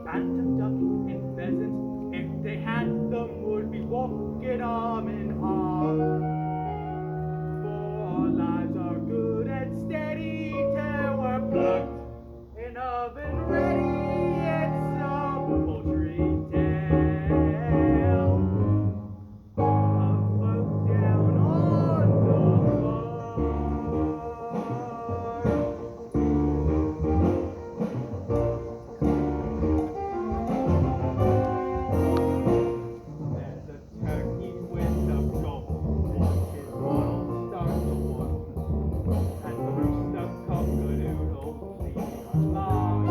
phantom duck and pheasant, if they had them, would be walking arm in arm. For our lives are good and steady till we're plucked and oven ready. It's a poultry tale. Afloat down on the There's a turkey with a gold his waddle starts to waddle, and the rooster cock-a-doodle please alarm.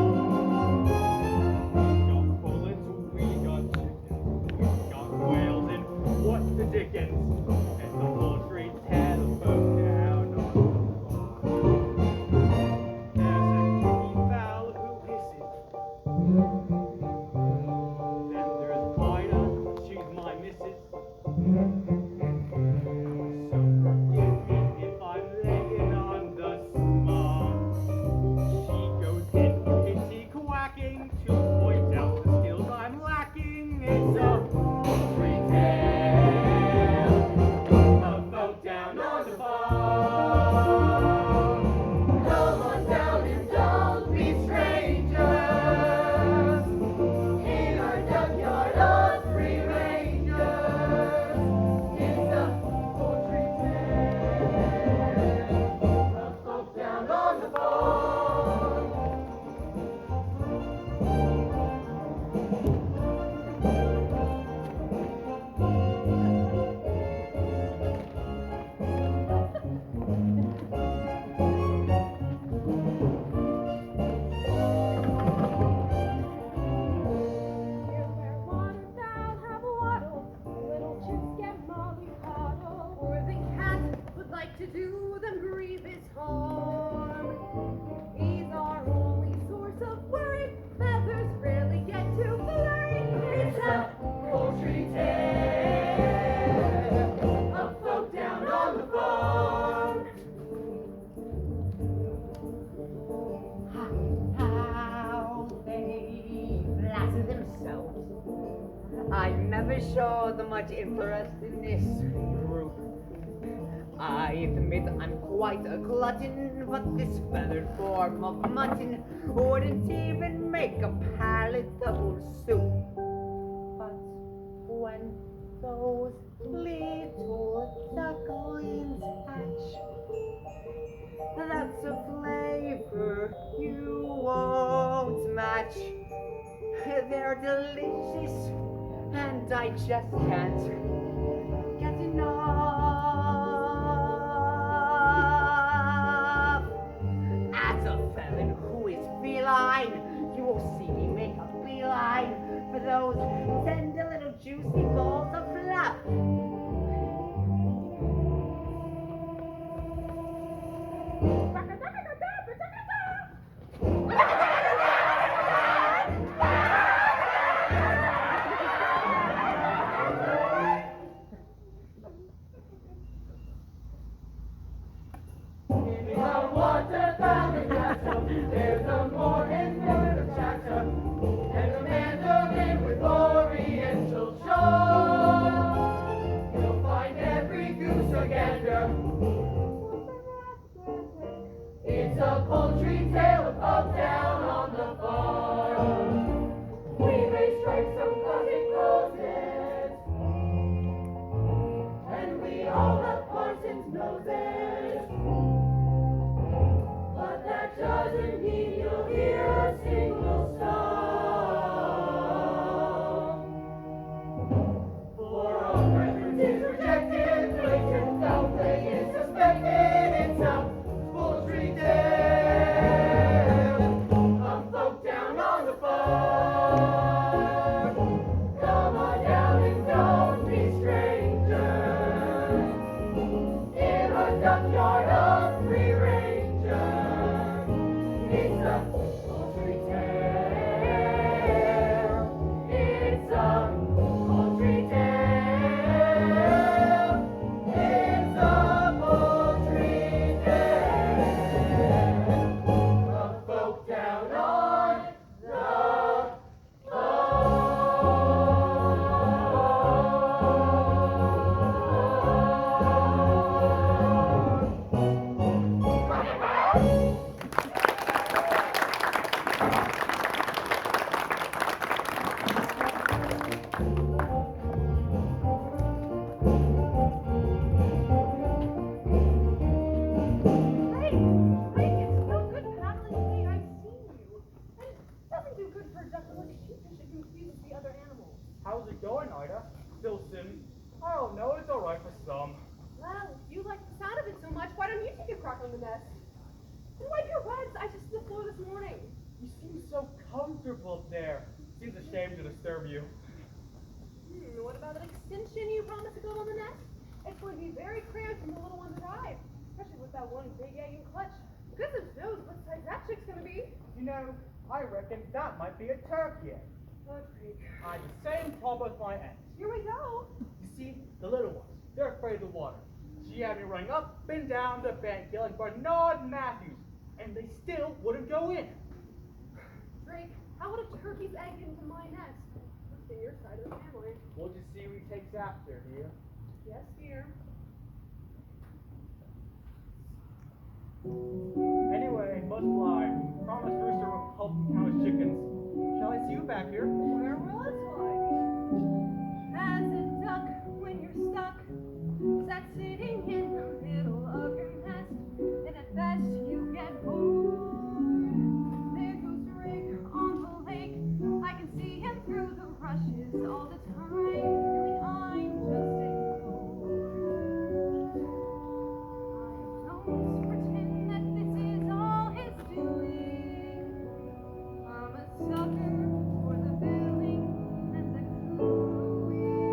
We got bullets, we got chickens, we got whales, and what the dickens? It's a poultry tale afloat down on the farm. There's a guinea fowl who hisses. Then there's Ida, she's my missus. So forgive me if I'm laying on the small. She goes in pity quacking to point out the skills I'm lacking. It's a poultry tale afloat down on the farm. Come on down and don't be strangers. In our junkyard of free rangers, it's a poultry tale afloat down on the farm. Where waterfowl have waddled, little chicks get mollycoddled, or the cat would like to do them grievous harm. He's our only source of worry, feathers rarely get too blurry. It's a poultry tale afloat down on the farm. How they flatter themselves. I never showed them much interest in this group. I admit I'm quite a glutton, but this feathered form of mutton wouldn't even make a palatable soup. But when those little ducklings hatch, that's a flavor you won't match. They're delicious, and I just can't get enough. As a felon who is feline, you will see me make a beeline for those tender little juicy balls of fluff. In the waterfowl castle, there's a morning murder chatter, and a mandolin with oriental show. fine, Ida. Still sim. I don't know, it's alright for some. Well, if you like the sound of it so much, why don't you take a crack on the nest? And wipe your webs. I just did the floor this morning. You seem so comfortable there. Seems a shame to disturb you. What about an extension you promised to build on the nest? It's going to be very cramped when the little ones arrive, especially with that one big egg and clutch. Goodness knows what size that chick's going to be. You know, I reckon that might be a turkey egg. Oh, freak. I had the same problem with my eggs. Here we go. You see, the little ones, they're afraid of the water. She had me running up and down the bank yelling Bernard Matthews, and they still wouldn't go in. Drake, how would a turkey's egg get into my nest? What's in your side of the family? We'll just see who he takes after, dear. Yes, dear. Anyway, must fly. Promise Rooster will help him count his chickens. Shall I see you back here? Where will it fly? As a duck when you're stuck, sat sitting in the middle of your nest, and at best you get bored. There goes Drake on the lake. I can see him through the rushes all the time. Really, I'm just ignored. I don't pretend that this is all his doing. I'm a sucker for the billing and the cooing.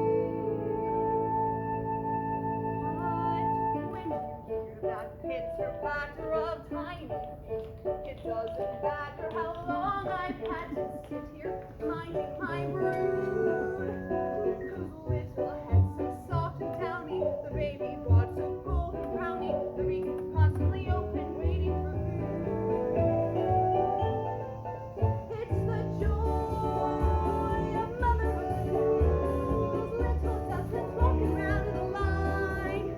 But when you hear that pitter-patter of tiny feet, it doesn't matter how long I've had to sit here minding my brood. 'Cause little heads so soft and downy, the baby brought so golden browny, the beak is constantly open, waiting for food. It's the joy of motherhood. Those little dustlings walking round in a line.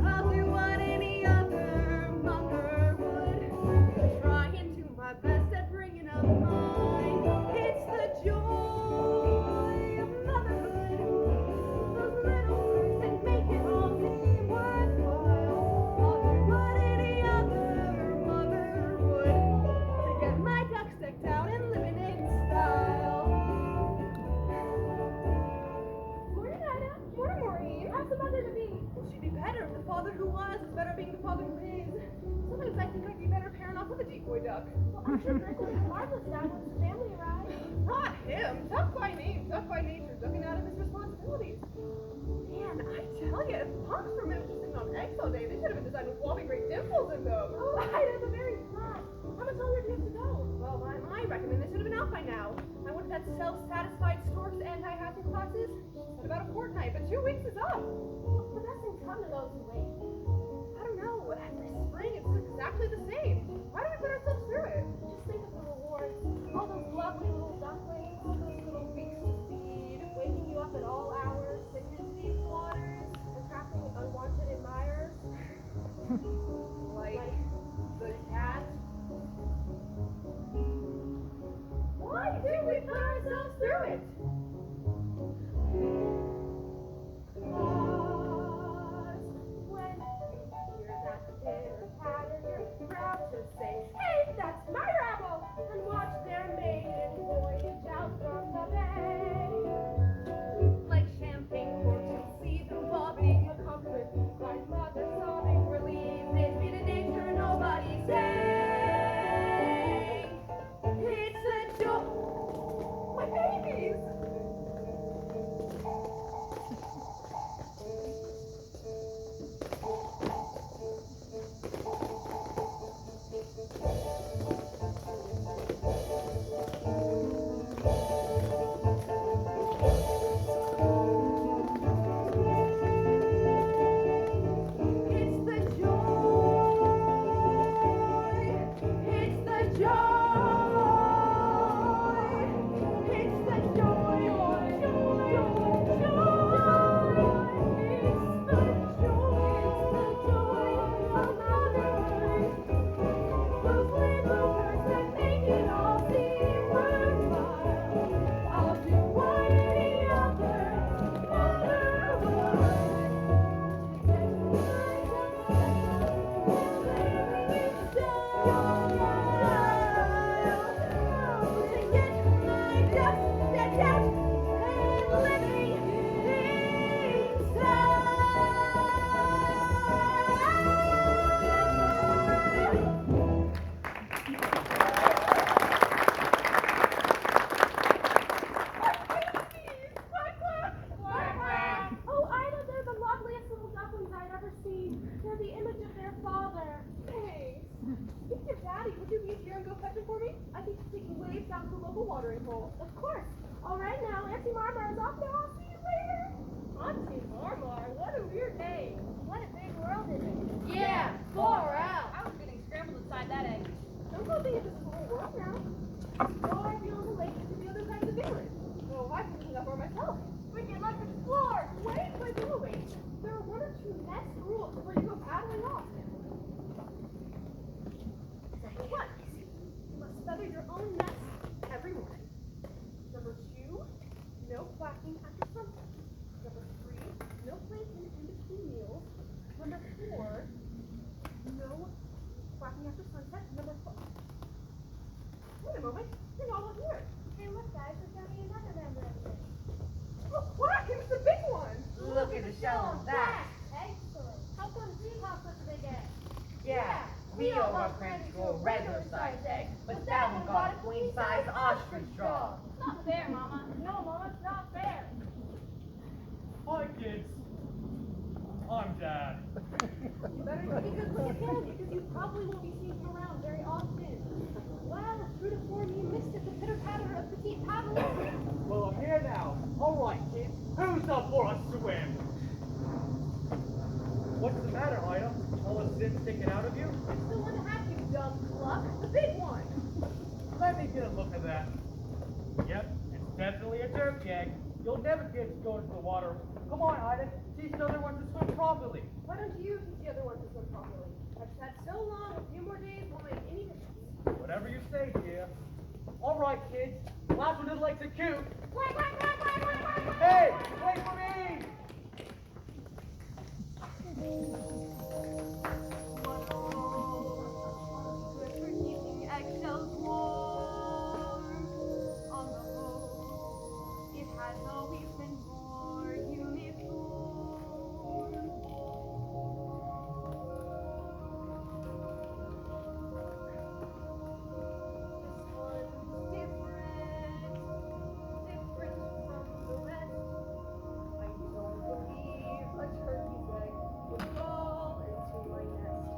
I'll do what any other mother would, trying to do my best at bringing up mine. It's the joy of motherhood. Those little words that make it all seem worthwhile. I'll do what any other mother would, to get my ducks decked out and living in style. Morning, Ida. Morning, Maureen. How's the mother to be? Well, she'd be better if the father who was better at being the father who is. Sometimes I think I'd be better pairing off with a decoy duck. Well, I'm sure Drake will be marvelous now once the family arrives. Not him. Duck by name, duck by nature, ducking out of his responsibilities. Man, I tell you, if punks were meant to sitting on eggs all day, they should have been designed with whopping great dimples in them. Oh, Ida, the very thought. How much longer do you have to go? Well, I recommend they should have been out by now. I went to that self-satisfied stork's anti-hatching classes. Said about a fortnight, but 2 weeks is up. The best things come to those who wait. I don't know. Every spring it's exactly the same. Why do we put ourselves through it? Just think of the rewards. All those lovely little ducklings, all those little beaks to feed, waking you up at all hours, sitting in deep waters, attracting unwanted admirers. like the cat. Why do we put ourselves through it? Cause when you hear that pitter-patter, you're proud to say, hey, that's my rabble, and watch their maiden voyage out from the bay. Like champagne corks, you'll see them bobbing, accompanied by mother sobbing, relieved they've been in danger, nobody's safe. It's a joke. My babies! It's the joy. It's the joy. It's the joy All right now, Auntie Marmar is off now. I'll see you later. Auntie Marmar, what a weird name. What a big world is it? Yeah, far out. I was getting scrambled inside that egg. Don't go thinking this is the whole world now. Go right beyond the lake to the other side of the England. Oh, I've been looking up for myself. Let's explore. Wait. There are one or two nest rules before you go paddling off. Number one, you must feather your own nest every morning. Number two, no quacking after sunset. Number three, no playing in between meals. Number four, no quacking after sunset. Number five. Wait a moment, you're not all here. Hey, look, guys, there's gonna be another member of this. Oh, quack! It was the big one. Look at the shell on that. Excellent. How come we have such a big egg? Yeah, we all got friends to grow a regular sized egg, but that one got a queen sized ostrich straw. It's not fair, Mama. No, Mama, it's not fair. Hi, kids. I'm Dad. You better take a good look at him, because you probably won't be seeing him around very often. Well, true to form, you missed it, the pitter-patter of petite paddles. Well, I'm here now. All right, kids. Who's up for a swim? What's the matter, Ida? All the sin sticking out of you? It's the one half, you dumb cluck. The big one. Let me get a look at that. Yep, it's definitely a turkey egg. You'll never get to go into the water. Come on, Ida. Teach the other ones to swim properly. Why don't you teach the other one to swim properly? I've had so long, a few more days won't make any difference. Whatever you say, dear. All right, kids. Last one that likes a cute. Wait. Hey, wait for me! Good for keeping eggshells warm. On the whole, it has always been more uniform. This one's different from the rest. I don't believe a turkey's egg would fall into my nest.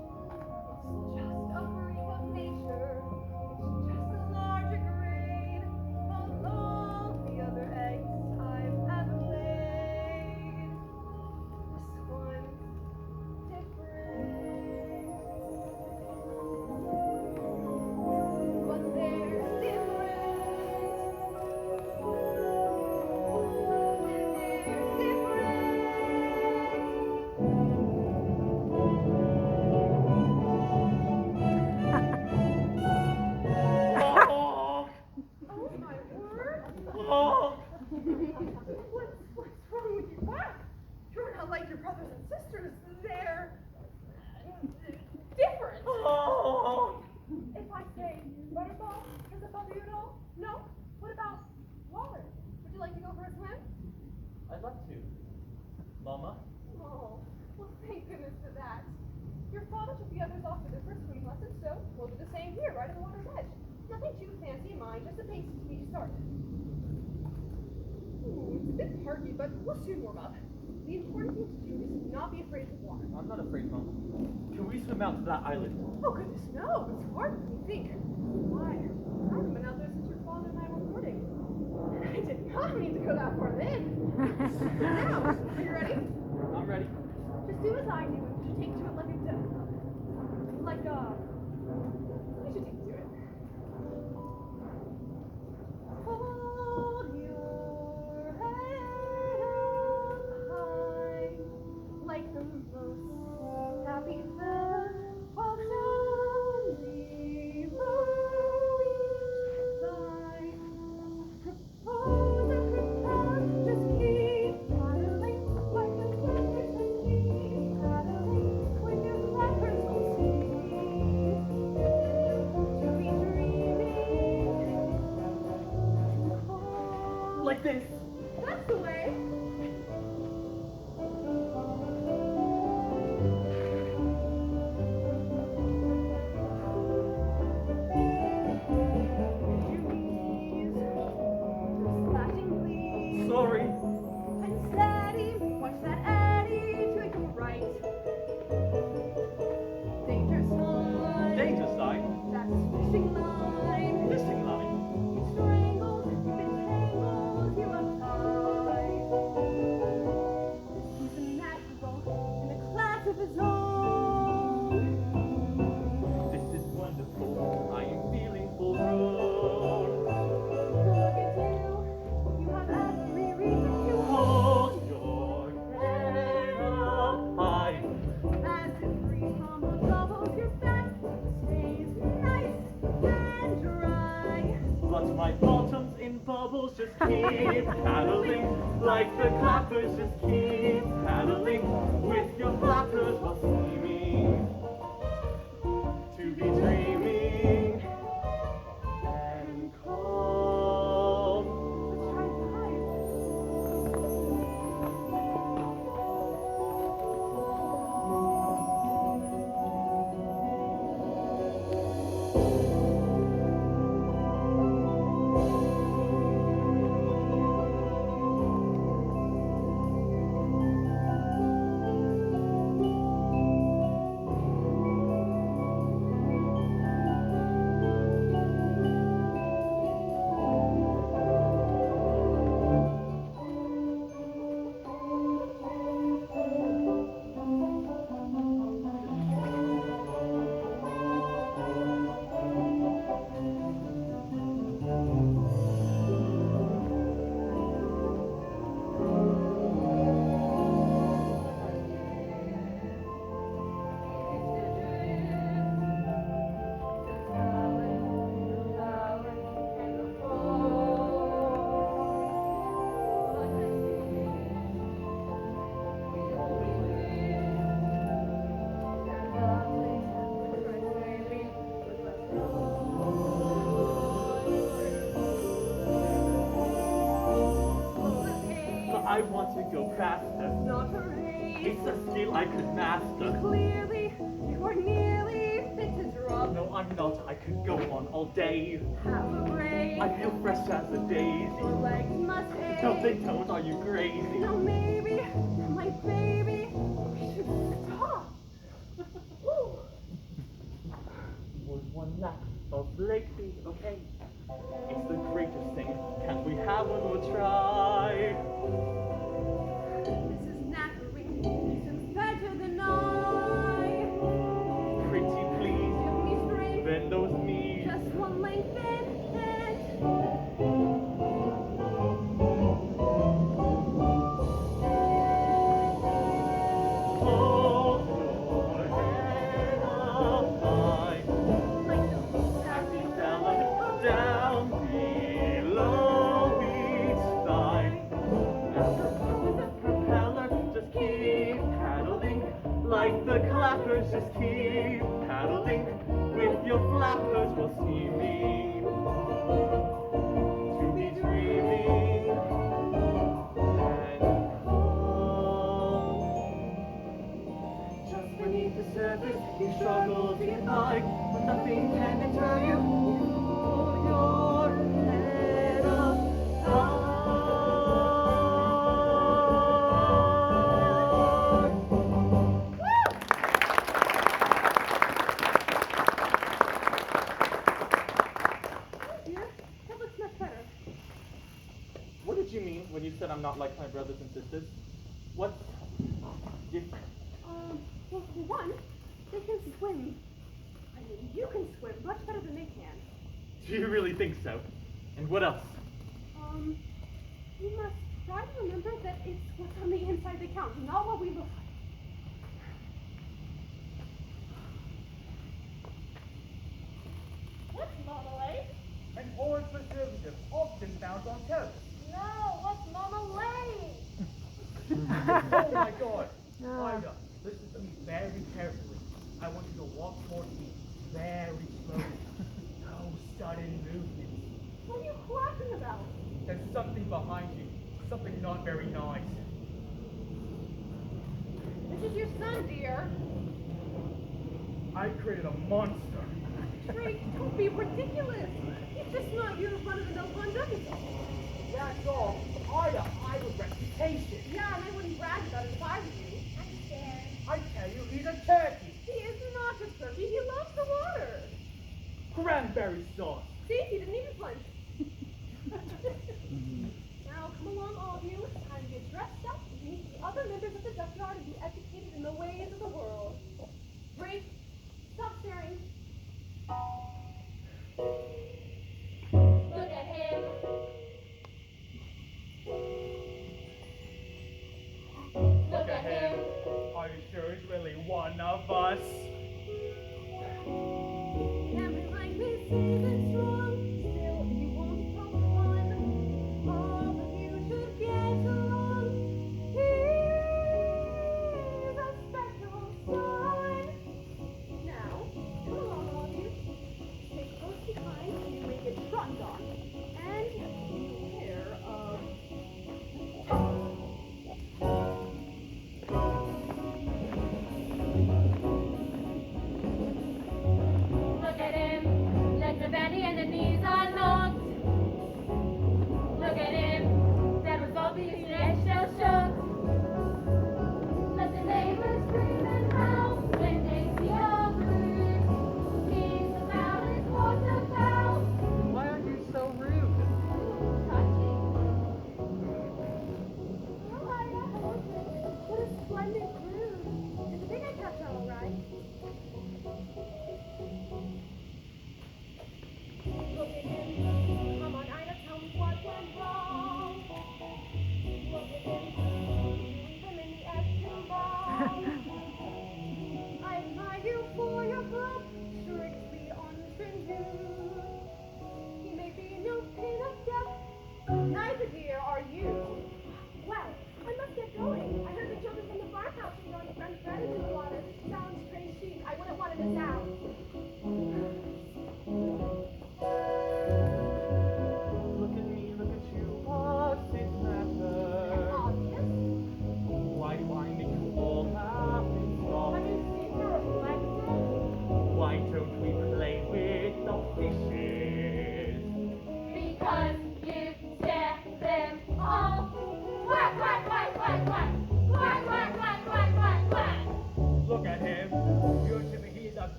It's just a freak of nature. It's just a larger grade of all the other eggs I've ever laid. This one's different. But they're different. Oh, Oh my word! oh. What's wrong with you? What? You're not like your brothers and sisters. They're different. Oh. If I say Butterball, does it bother you at all? No? What about Waller? Would you like to go for a swim? I'd love to. Mama? Oh, well, thank goodness for that. Your father took the others off to their first swimming lesson, so we'll do the same here, right at the water's edge. Nothing too fancy in mind, just the basics to get you started. It's a bit parky, but we'll soon warm up. The important thing to do is not be afraid of the water. I'm not afraid, Mom. Can we swim out to that island? Oh, goodness, no. It's harder than you think. Why? I haven't been out there since your father and I were boarding. I did not mean to go that far then. Now, are you ready? I'm ready. Just do as I do and you should take to it like a duck. Like a... You should take to it. Hold your head up high, like the most happy fella while gently rowing by. Propose and propose, just keep paddling like a flappers and keep paddling when your flappers will cease to be dreaming. Like this. That's the way. Your knees, splashing glee. Sorry. And steady, watch that eddy twinkle right. Danger sign. Danger sign. That's fishing line. Fishing line. It's strangled, it's entangled, keep paddling like the clappers. Just keep paddling with your flappers while seeming to be dreaming and calm. Let's try it. But I want to go faster. Not a race. It's a skill I could master. Clearly, you are nearly fit to drop. No, I'm not. I could go on all day. Have a break. I feel fresh as a daisy. Your legs must ache. No, they don't. Are you crazy? Now maybe, my baby, we should stop. Ooh. Was one lap of Lake Beat, okay? It's the greatest thing. Can't we have one more try? This is knackering. Seems better than I. Pretty please, Give me strength. bend those knees. Just one length and Hold your head up high. like the Happy fella down below each thigh. And the propeller just keep paddling like the clappers. Just keep paddling with your flappers while seeming to be dreaming and calm. Just beneath the surface, you struggle to get by, but nothing can deter you. Hold your head up high. Here, that looks much better. What did you mean when you said I'm not like my brothers and sisters? What's different? Well, for one, they can swim. I mean, you can swim much better than they can. Do you really think so? And what else? You must try to remember that it's what's on the inside that counts, not what we look like. What's marmalade? An orange preservative often found on toast. No, what's marmalade? Oh my god. Ida, listen to me very carefully. I want you to walk towards me very slowly. No sudden movements. What are you talking about? There's something behind you. Something not very nice. This is your son, dear. I created a monster. Drake, don't be ridiculous. He's just not your run-of-the-mill Blunderbuss. That's all. Ida, I have a reputation. Yeah, and I wouldn't brag about it if I were you. I'm scared. I tell you, he's a turkey. He is not a turkey. He loves the water. Cranberry sauce. See, he didn't even flinch. Now, come along, all of you. It's time to get dressed up, meet the other members of the duckyard, and be educated in the ways of the world. Drake, stop staring. Look at him. Look at him. Are you sure he's really one of us? Family like me, safe and strong. Still, he won't stop fun.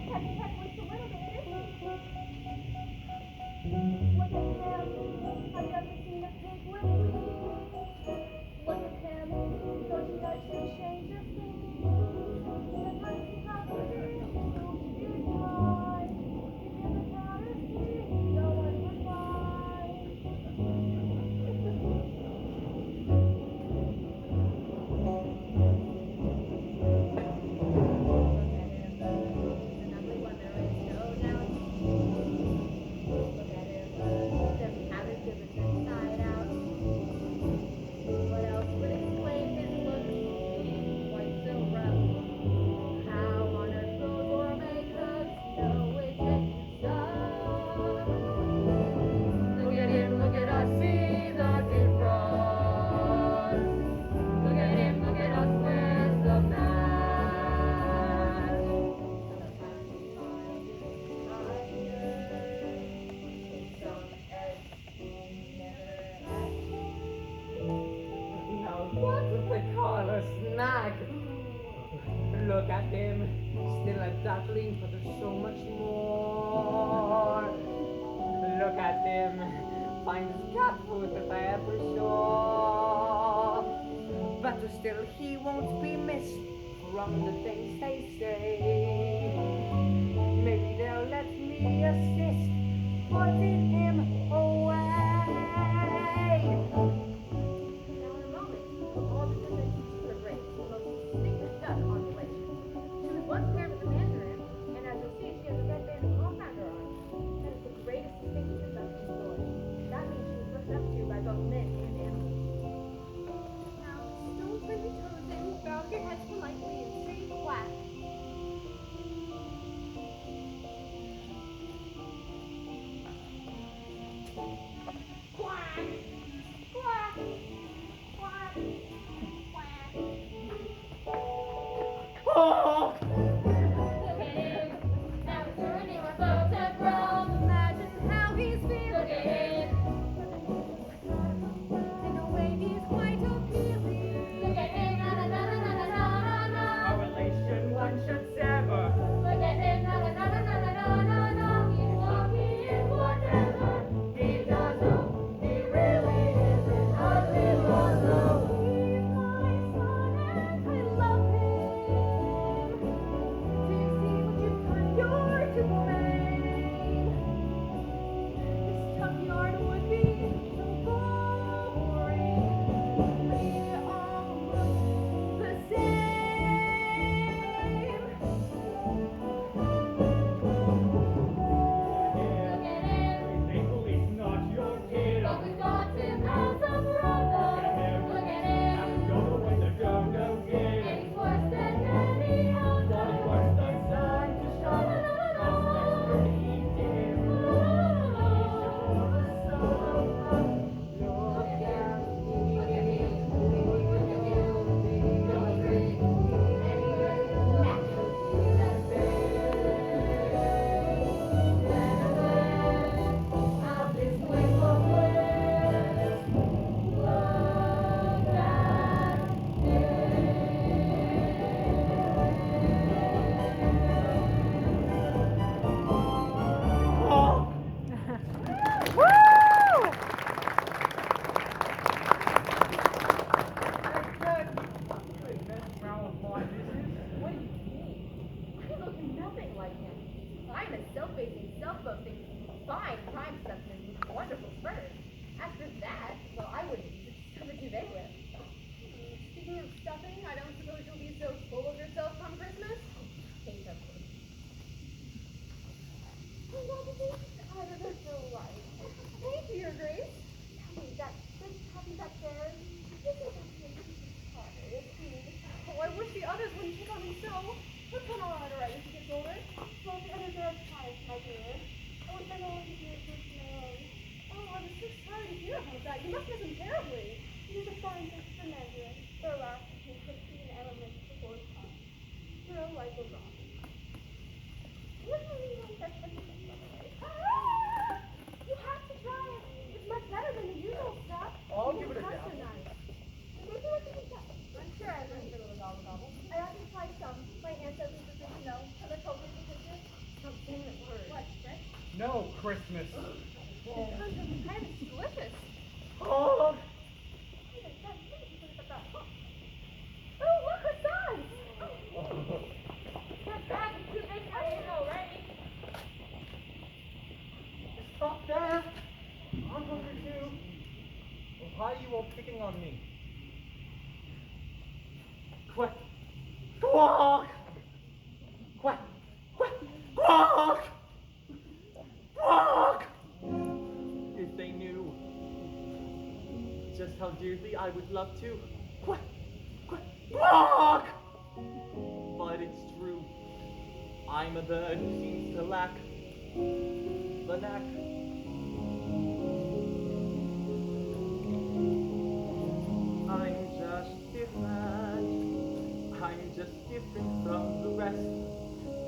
Catchy Cat wants a little bit, isn't he? Look at him. Have you ever seen a pig with wings? Look at him. Don't you know to change your things? Sometimes he has a little bit high. You hear the cows sing, no one What else would explain his looks being quite so rough? How on earth will gourmet cooks know which egg to suck? Look at us, see the difference. Look at us with the mask. Sometimes he smiles even kinder. Some eggs he never hatched. Now what would they call a snack? Look at him, still a duckling, but there's so much more. Look at him, finds cat food if I ever saw. But still he won't be missed from the things they say. Maybe they'll let me assist putting him away. Now in a moment, all the different super grapes, the most distinctive duck on the lake. She was once paired with a mandarin, and as you'll see, she has a red band of HONK on her arm. That is the greatest distinction of ducking story. That means she was looked up to by both men and animals. Now, don't bring your toes in, bow your heads politely, and say quack. Quack! Quack! Quack! Quack! Oh! Look at him, now he's turning our folks have grown. Imagine how he's feeling. Look at him. In a way he's quite appealing. Look at him, na na na na na na na na. A relation one should sever. Look at him, na na na na na na na na. He's lucky in whatever he does. He really is an ugly lover. He's my son and I love him. Do you see what you've done? You're to blame. This tough yarn would be so boring. We all look the same. Look at him, Thankful he's not your kid. but we've got him as a brother. Look at him, Go when the go-go and kid. he's worse than any other. What was the sign to shut us next to eat him? Look at him, look at me, look at you. Don't drink anywhere naturally the same. Let of this playful bliss. Look at Oh! What do you mean? I look nothing like him. I'm a self-facing, self-boasting, fine prime specimen with wonderful spurs. After that, well, I wouldn't be discovered too big with. Speaking of stuffing, I don't suppose you'll be so full of yourself come Christmas? Think of it. Oh, what is it? Oh, that's so right. Thank you, Your Grace. Tell me, that big puppy back there, this is a big Carter, is he? Oh, I wish the others wouldn't pick on him so. What's going on right as he gets older? Well, the others are tired, my dear. I want them all to be a good man. Oh, I'm so sorry to hear about that. You must miss him terribly. He's a fine fish for Mandarin. Burlap, he could be an element before his time. Thrill like a rock. What do you mean that's what you think of it? Ah! You have to try it. It's much better than the usual stuff. I'll give it a Pasta dabble. knife. Would you like to eat that? I'm sure I'd like a little gobble gobble. I often try some. My ancestors would say no. No Christmas. It's delicious. Oh, Oh, look, croissants! Get back, it's too big for you already. stop there. I'm hungry too. Why are you all picking on me? Quack. Quack. Quack. Quack. Quack. Quack. If they knew just how dearly I would love to. Quack. Quack. Quack. But it's true. I'm a bird who seems to lack the knack. I'm just different. I'm just different from the rest.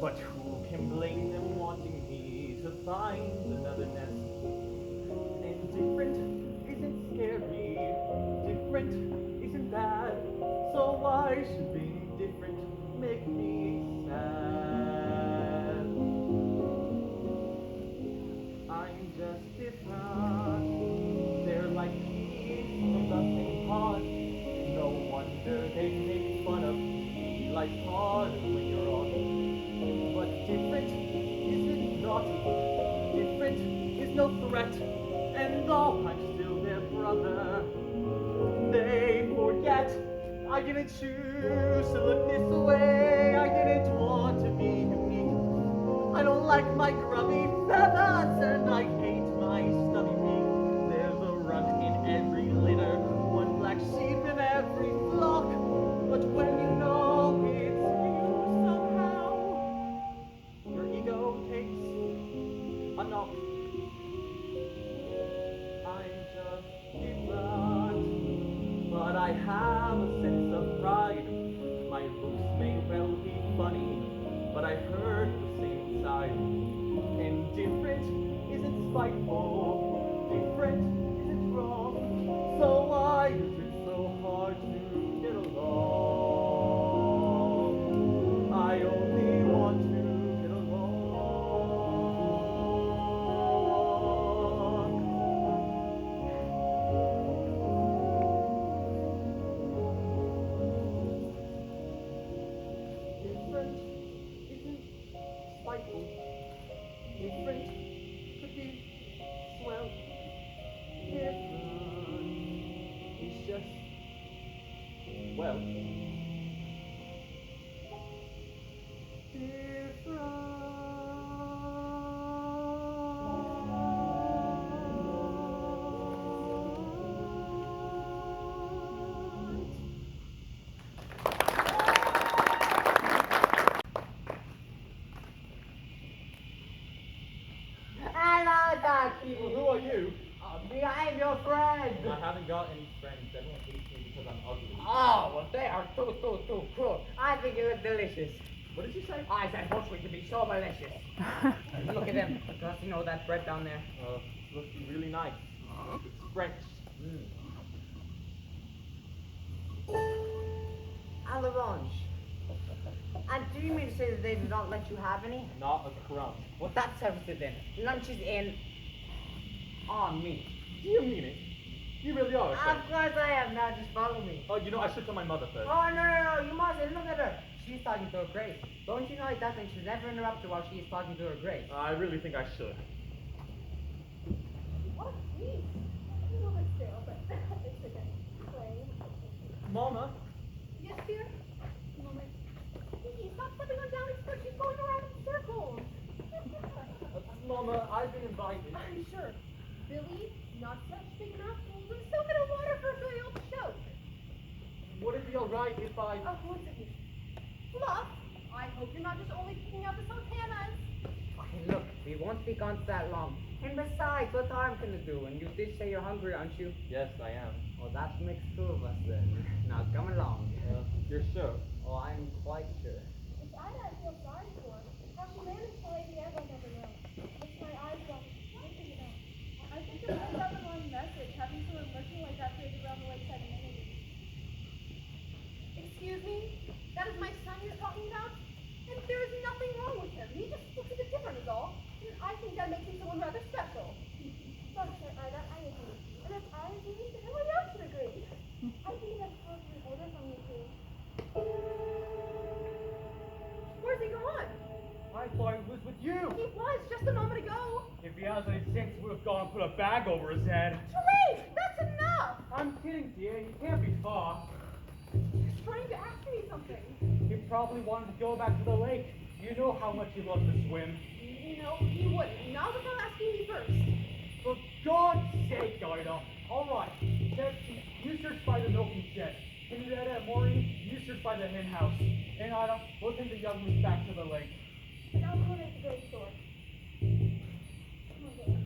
But who can blame them wanting me to find another nest? And different isn't scary. Different isn't bad. So why should being different make me sad? I'm just different. They're like peas from the same pod. No wonder they make fun of me. Life's harder when you're on. But different isn't naughty. Different is no threat. And though I'm still their brother, they forget. I didn't choose to look this way. I didn't want to be unique. I don't like my grubby feathers and I hate my stubby beak. There's a runt in every litter, one black sheep in every flock. But when you know it's you somehow, your ego takes a knock. I'm just different, but I have a sense of pride. My looks may well be funny, but I hurt the same side. And different isn't spiteful, different isn't wrong. So why is it so hard to get along? I only want to get along. Different isn't spiteful. Different could be swell. Different is just well. Hello, dark people. Who are you? Me, I am your friend. I haven't got any friends. Everyone hates me because I'm ugly. Oh, well, they are too cruel. I think you look delicious. What did you say? I said poultry to be so delicious. Look at them. Because you know that bread down there. Looks really nice. It's French. À l'orange. And do you mean to say that they do not let you have any? Not a crumb. Well, that settles it then. Lunch is in on me. Do you mean it? You really are a Of French. course I am. Now just follow me. Oh, you know, I should tell my mother first. Oh, no, you mustn't. Look at her. She's talking to her grace. Don't you know that thing should never interrupt her while she is talking to her grace? I really think I should. Oh, geez. A little bit stale, but it's okay. Play. Mama? Yes, dear? Moment. Vicky, stop stepping on Downey's foot. She's going around in circles. Mama, I've been invited. I'm sure. Billy, not such big mouthfuls, and so bit of water for a failed choke. Would it be alright if I... Oh, what's it mean? Fluff, I hope you're not just only picking out the sultanas. Okay, look, we won't be gone that long. And besides, what harm can it do? And you did say you're hungry, aren't you? Yes, I am. Well, that makes two of us then. Now come along. You're sure? Oh, I'm quite sure. It's Ida I feel sorry for. How she managed to lay the egg I'll never know. It's my eyes don't think it out. I think it sends out the wrong message, having someone looking like that paraded around the lakeside amenities. Excuse me? That is my son you're talking about? And there is nothing wrong with him. He just looks a bit different is all. And I think that makes him someone I thought he was with you. He was just a moment ago. If he has any sense, he would have gone and put a bag over his head. Too late. That's enough. I'm kidding, dear. You can't be far. He's trying to ask me something. He probably wanted to go back to the lake. You know how much he loves to swim. No, he wouldn't. Not without asking me first. For God's sake, Ida. All right. Betsy, you search by the milking shed. Henrietta and Maureen, you search by the hen house. And Ida, we'll take the young ones back to the lake. And I'll go to the grocery store. Come on, Dave.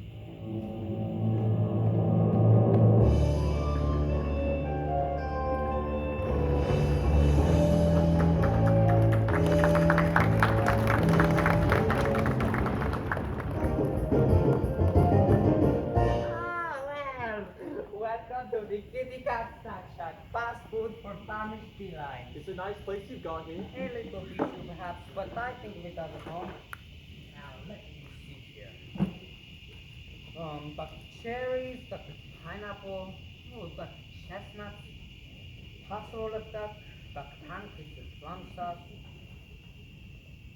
Well, welcome to the Kitty Cat Snack Shack, fast food for famished felines. It's a nice place you've got here. A little busy perhaps, but I think we does at home. Now let me see here. Dr. Cherries, Dr. Pineapple, oh, Dr. Chestnuts, casserole duck, Dr. Pancakes with plum sauce.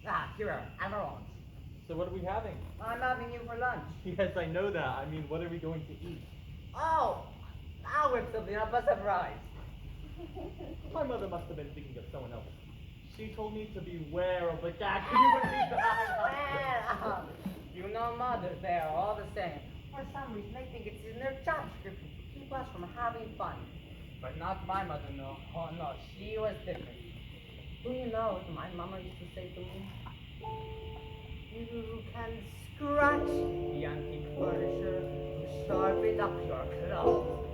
Ah, here are amaranth. So what are we having? I'm having you for lunch. Yes, I know that. I mean, what are we going to eat? Oh, now it's something up a surprise. My mother must have been thinking of someone else. She told me to beware of the cat. Can you repeat that? Well, you know mothers, they are all the same. For some reason, they think it's in their job description to keep us from having fun. But not my mother, no. Oh, no, she was different. Do you know what my mama used to say to me? You can scratch the antique furniture to sharpen up your clothes.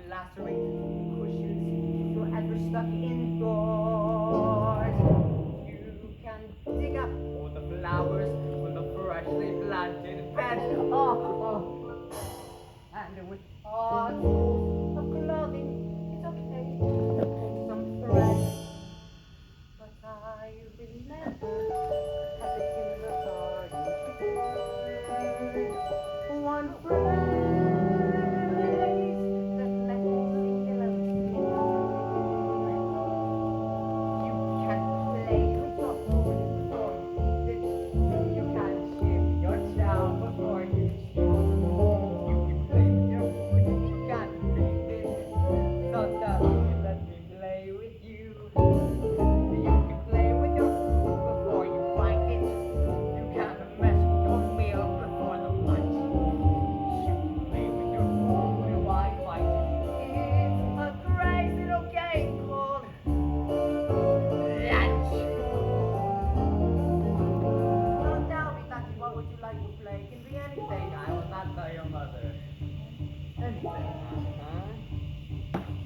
Lacerate cushions if you're ever stuck indoors. You can dig up all the flowers on the freshly planted bed. Oh. And with articles of clothing, it's okay to pull some thread. But I remember at the kindergarten one phrase that let me kill a You can play with your food before you eat it. You can shift your child before you chew. You can play with your food, you can eat it. So tell me, let me play with you. You can play with your food before you bite it. You can mess with your meal before the lunch. You can play with your food while I fight it. It's a crazy little game called lunch. Now tell me, Taki, what would you like to play? It can be anything. I will not tell your mother. Anything,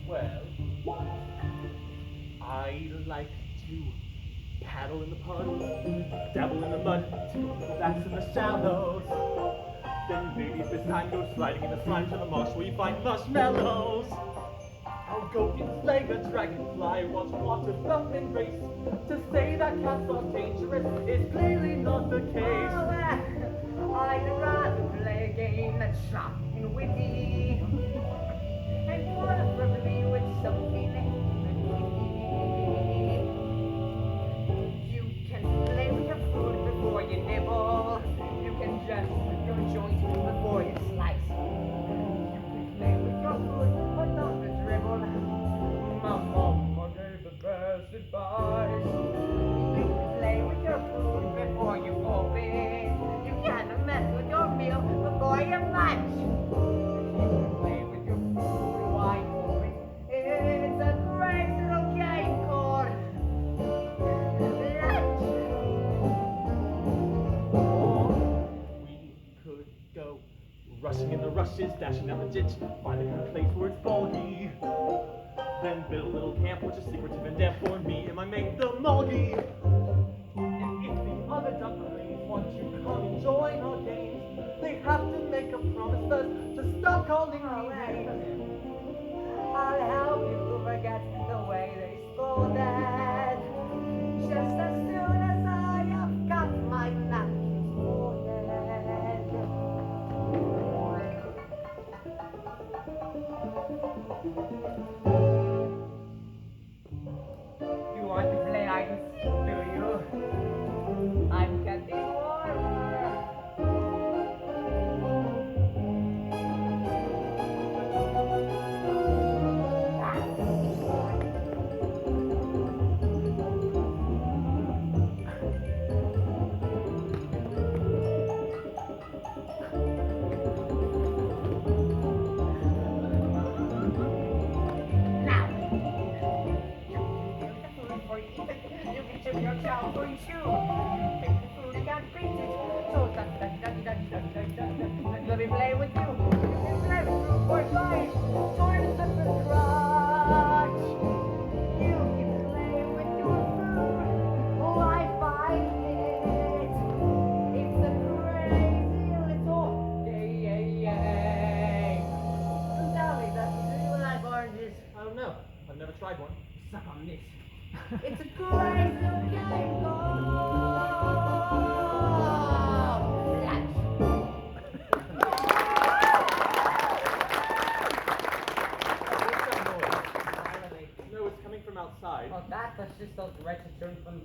Well, I like to paddle in the pond, dabble in the mud, relax in the shallows. Then maybe if it's time to go sliding in the slime to the marsh where you find marshmallows. I'll go enslaved a dragonfly, watch water float and race. To say that cats are dangerous is clearly not the case. I'd rather play a game that's sharp and witty, and preferably with something witty. You can play with your food before you nibble. You can jest with your joint before you slice. You can play with your food, but don't dribble. My mama gave the best advice. You can play with your food before you open. You can't mess with your meal before your lunch. You can play with your food while you open. It's a great little game called lunch. Or we could go rushing in the rushes, dashing down the ditch, finding a place where it's boggy. Then build a little camp which is secretive and damp for me and my mate the Moggy. And if the other ducklings want to come and join our games, they have to make a promise first to stop calling me names. I'll help you to forget the way they scolded. Just as soon as I have got my napkins folded. You want to play hide and seek, do you?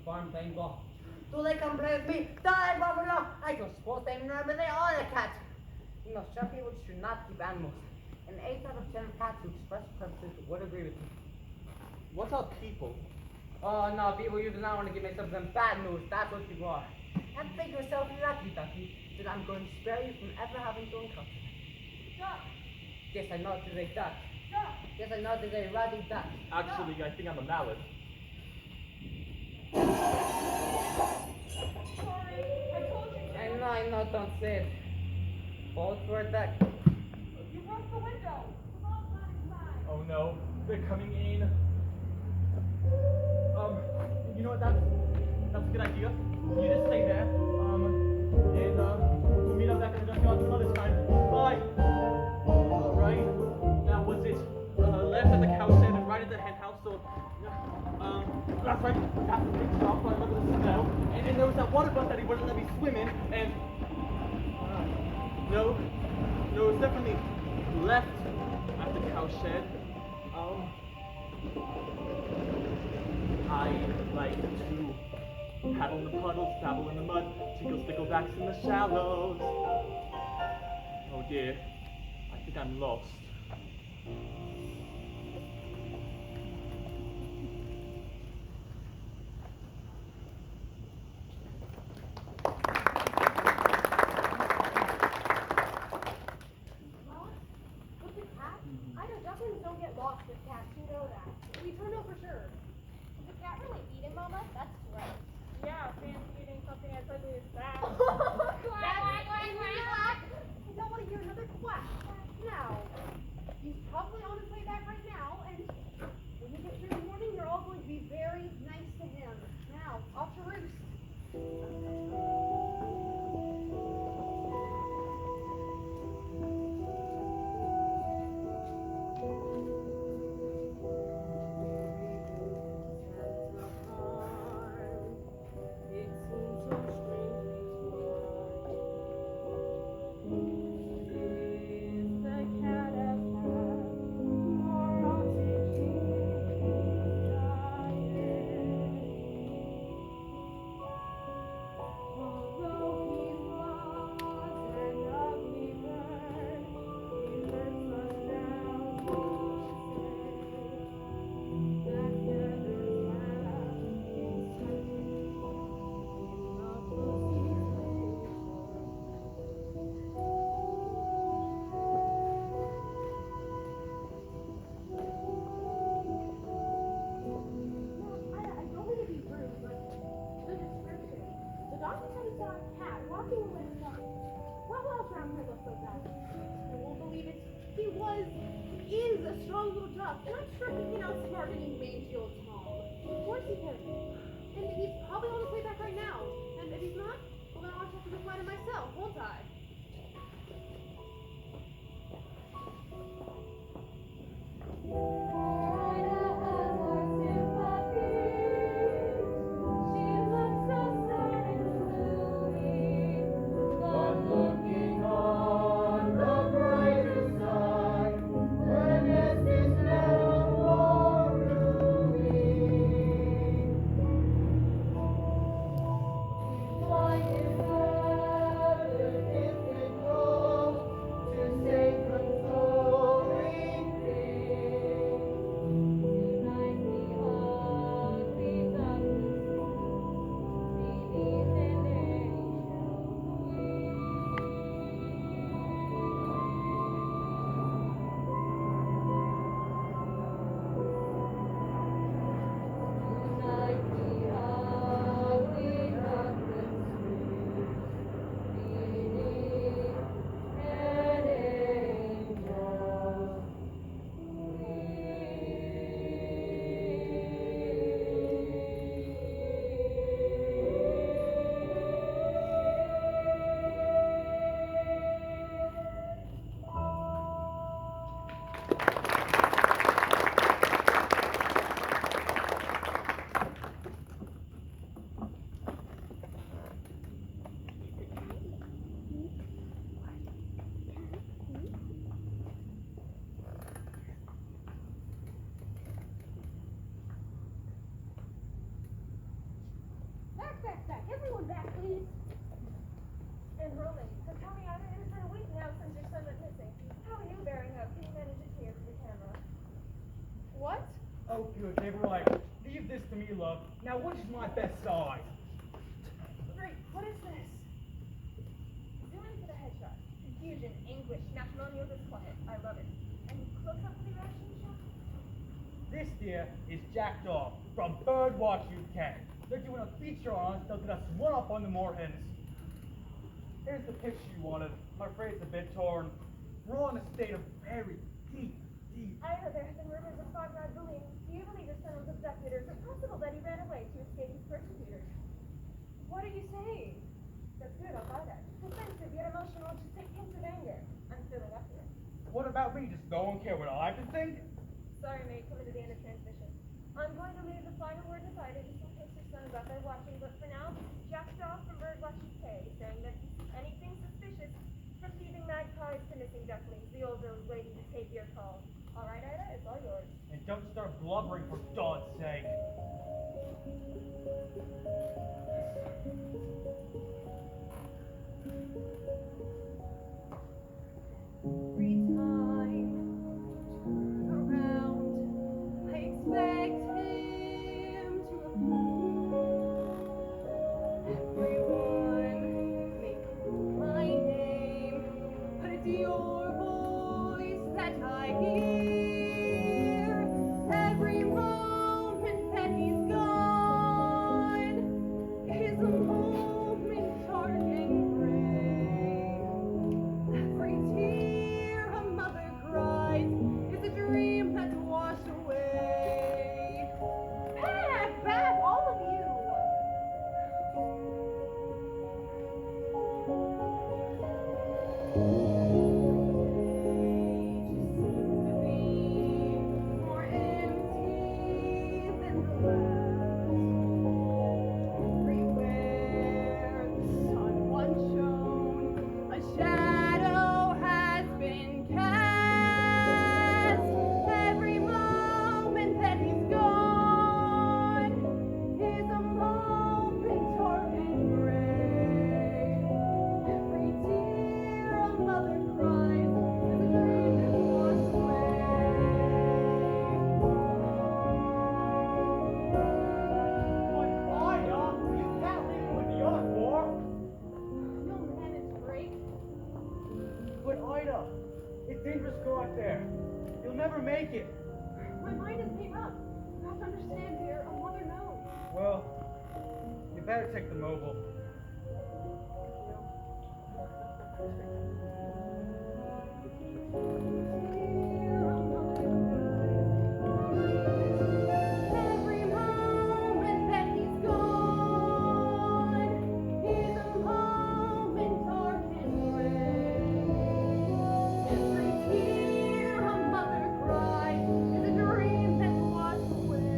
farm thing, but do they come play with me? Die, Buffalo! I don't suppose they remember they are a cat. You know, some people should not keep animals. And 8 out of 10 cats who express preferences would agree with me. What are people? Oh no, people, you do not want to give me some bad news. That's what you are. And think yourself lucky, Ducky, that I'm going to spare you from ever having to encounter. Duck. Yes, I know it is a duck. Duck. Yes, I know it is a ruddy duck. Actually, I think I'm a mallard. Sorry. I told you to. I know, don't say it. Both for a duck. You broke the window. The mom's not inside. Oh no, they're coming in. You know what? That's a good idea. You just stay there. And we'll meet up back in the junkyard another time. Bye. Alright, that was it. Left at the cow shed and right at the hen house. So, that's right. Got the big shop right over the snow. And then there was that water bus that he wouldn't let me swim in. And no, it was definitely left at the cow shed. I like to paddle in the puddles, dabble in the mud, tickle sticklebacks in the shallows. Oh dear, I think I'm lost. Lost? With the cat? I know ducklings don't get lost with cats, you know that. We don't know for sure. Did the cat really eat him, Mama? That's gross. Yeah, fancy eating something as ugly as that. Quack, quack, quack, quack. I don't want to hear another quack. Now, he's probably on his way back right now, and when you get here in the morning, you're all going to be very nice to him. Now, off to roost. I don't want to be rude, but the description. The doctor said he saw a cat walking with what else around here looks like that? I won't believe it. He is a strong little duck, and I'm sure he can outsmart any mangy old Tom. Of course he can. And he's probably on his way back right now. And if he's not, well then I'll have to find him myself, won't I? Back. Everyone back, please. And rolling. So tell me, Ida, it has been a week now since your son went missing. How are you bearing up? Can you manage it here for the camera? What? Oh, good. They were like, leave this to me, love. Now, what is my best side? Great. What is this? Zoom in for the headshot. Confusion, anguish, matrimonial disquiet. I love it. And close up for the reaction shot. This dear is Jacked Off from Birdwatch UK. They're doing a feature on us. They'll get us one up on the moorhens. Here's the picture you wanted. I'm afraid it's a bit torn. We're all in a state of very deep. Ida, there have been rumors of fog-rod bullying. Do you believe your son was abducted, or is it possible that he ran away to escape his persecutors? What are you saying? That's good, I'll buy that. Defensive yet emotional, just take hints of anger. I'm filling up here. What about me? Does no one care what I have to think? Sorry, mate, coming to the end of transmission. I'm going to leave the final word with Ida just in case your son is out there watching, but for now, this is Jacked Off from Birdwatch UK, saying that if you see anything suspicious, from thieving magpies to missing ducklings, the old girl is waiting to take your call. All right, Ida, it's all yours. And don't start blubbering for God's sake. Every time turn around, I expect him to appear. Everyone may call my name, but it's your voice that I hear. Every moment that he's gone is a moment dark and gray. Every tear a mother cries is a dream that's washed away. Back, all of you! Just seems to be more empty than the last. Everywhere the sun once shone, a shadow has been cast. Every moment that he's gone is a moment dark and gray. Every tear a mother cries is a dream that's washed away. But Ida, you can't leave me with the other four. You'll manage, Drake. But Ida, it's dangerous to go out there. You'll never make it. My mind is made up. You have to understand, dear. A mother knows. Well, you better take the mobile. Every moment that he's gone is a moment dark and gray. Every tear a mother cries is a dream that's washed away.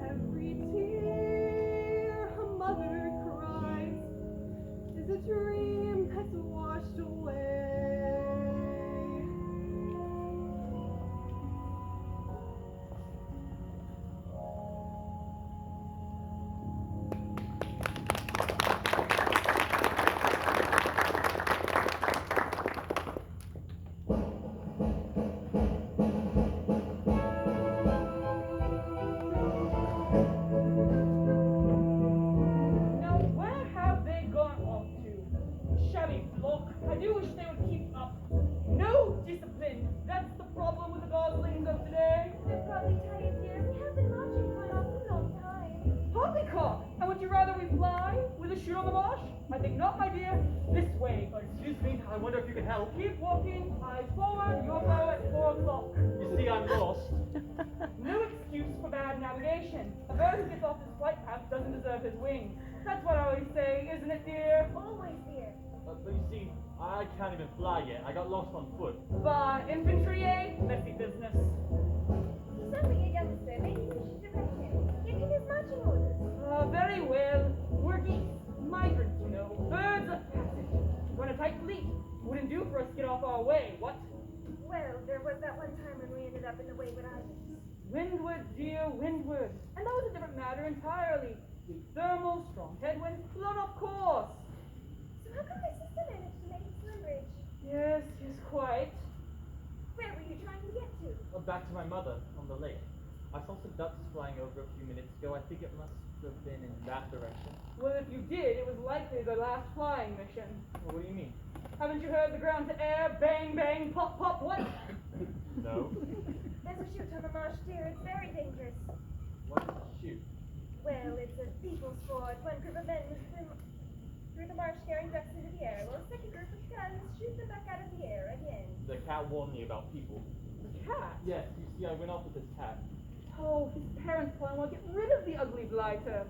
Every tear a mother cries is a dream that's washed away. Now, where have they gone off to? Shabby flock. I do wish they would keep up. No discipline. That's the problem with the goslings of today. They're probably tired, dear. We have been watching for an awfully long time. Poppycock! And would you rather we fly with a shoe on the marsh? I think not, my dear. This way. Excuse me, I wonder if you can help. Keep walking. Eyes forward. You'll go at 4 o'clock. You see, I'm lost. No excuse for bad navigation. A bird who gets off his flight path doesn't deserve his wings. That's what I always say, isn't it, dear? Always, dear. But you see, I can't even fly yet. I got lost on foot. But infantry, eh? Messy business. Something again, mister. Maybe we should direct him. Give him his marching orders. Very well. We're geese. Migrants, you know. Birds of passage. Run a tight fleet. Wouldn't do for us to get off our way, what? Well, there was that one time when we ended up in the Wayward Islands. Windward, dear, windward. And that was a different matter entirely. Weak thermal, strong headwind, blown off course. So how come my sister managed to make it to Slimbridge? Yes, quite. Where were you trying to get to? Back to my mother on the lake. I saw some ducks flying over a few minutes ago. I think it must have been in that direction. Well, if you did, it was likely the last flying mission. Well, what do you mean? Haven't you heard the ground to air, bang, bang, pop, pop, what? No. There's a chute on the marsh, dear. It's very dangerous. What is a shoot? Well, it's a people sport. One group of men swim through the marsh carrying ducks into the air, while a second group with guns shoot them back out of the air again. The cat warned me about people. The cat? Yes, you see, I went off with this cat. Oh, his parents probably want to get rid of the ugly blighter.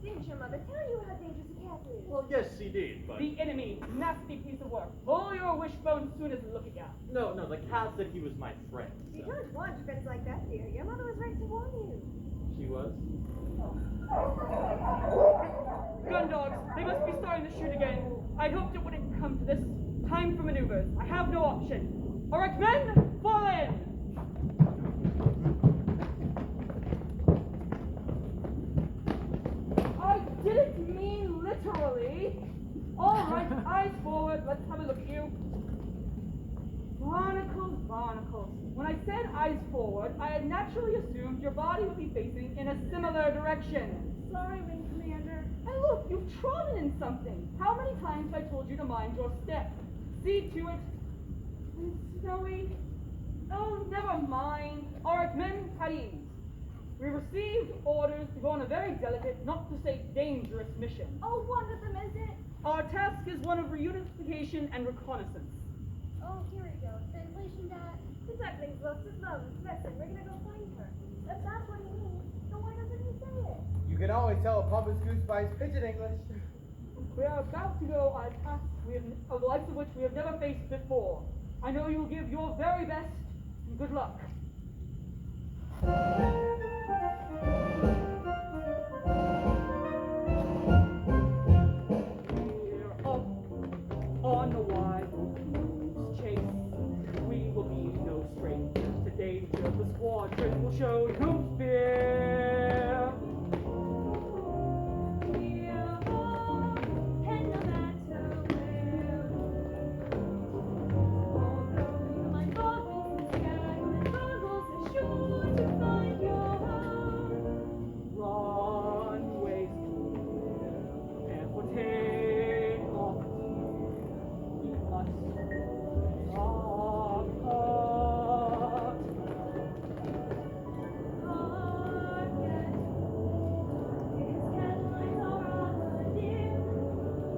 Didn't your mother tell you how dangerous a cat is? Well, yes, she did, but... The enemy, nasty piece of work. All your wishbone soon as looking at. No, the cat said he was my friend. You So. don't want friends like that, dear. Your mother was right to warn you. She was? Gun dogs, they must be starting to shoot again. I hoped it wouldn't come to this. Time for maneuvers. I have no option. All right, men, fall in. I didn't mean literally. All right, eyes forward. Let's have a look at you. Barnacles, barnacles. When I said eyes forward, I had naturally assumed your body would be facing in a similar direction. Sorry, Wing Commander. And look, you've trodden in something. How many times have I told you to mind your step? See to it. And snowy. Oh, never mind. All right, men, at ease. We received orders to go on a very delicate, not to say dangerous mission. Oh, one of them, is it? Our task is one of reunification and reconnaissance. Oh, here we go. Translation that. The duckling's lost his mom. Listen, we're gonna go find her. If that's what he means, then why doesn't he say it? You can always tell a public goose by his pigeon English. We are about to go on a task of the likes of which we have never faced before. I know you will give your very best, and good luck. We're up on the wild goose chase. We will be no strangers to danger. The squadron will show you fear. We're off, and no matter where. Although my goggles and sky, my goggles are sure to find your heart. Runways clear, and for takeoff, we must apart.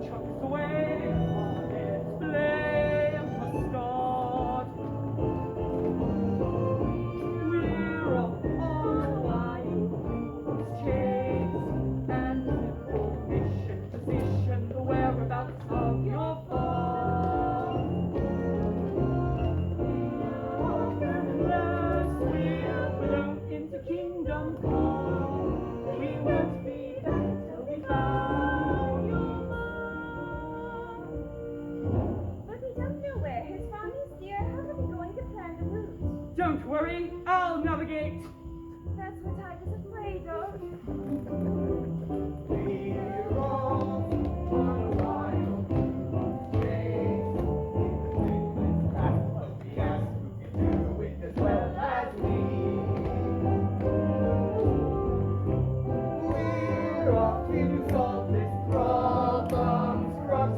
Chucks away on its flame must start. We're up on a wild goose chase, and information position the whereabouts of your farm. Unless we're blown into kingdom come, we won't be back till we found your mom. But we don't know where his farm is, dear. How are we going to plan the route? Don't worry, I'll navigate. That's what I was afraid of. We're off on a wild goose chase. But we ask who can do it as well as we. We're off to solve this problem's crux.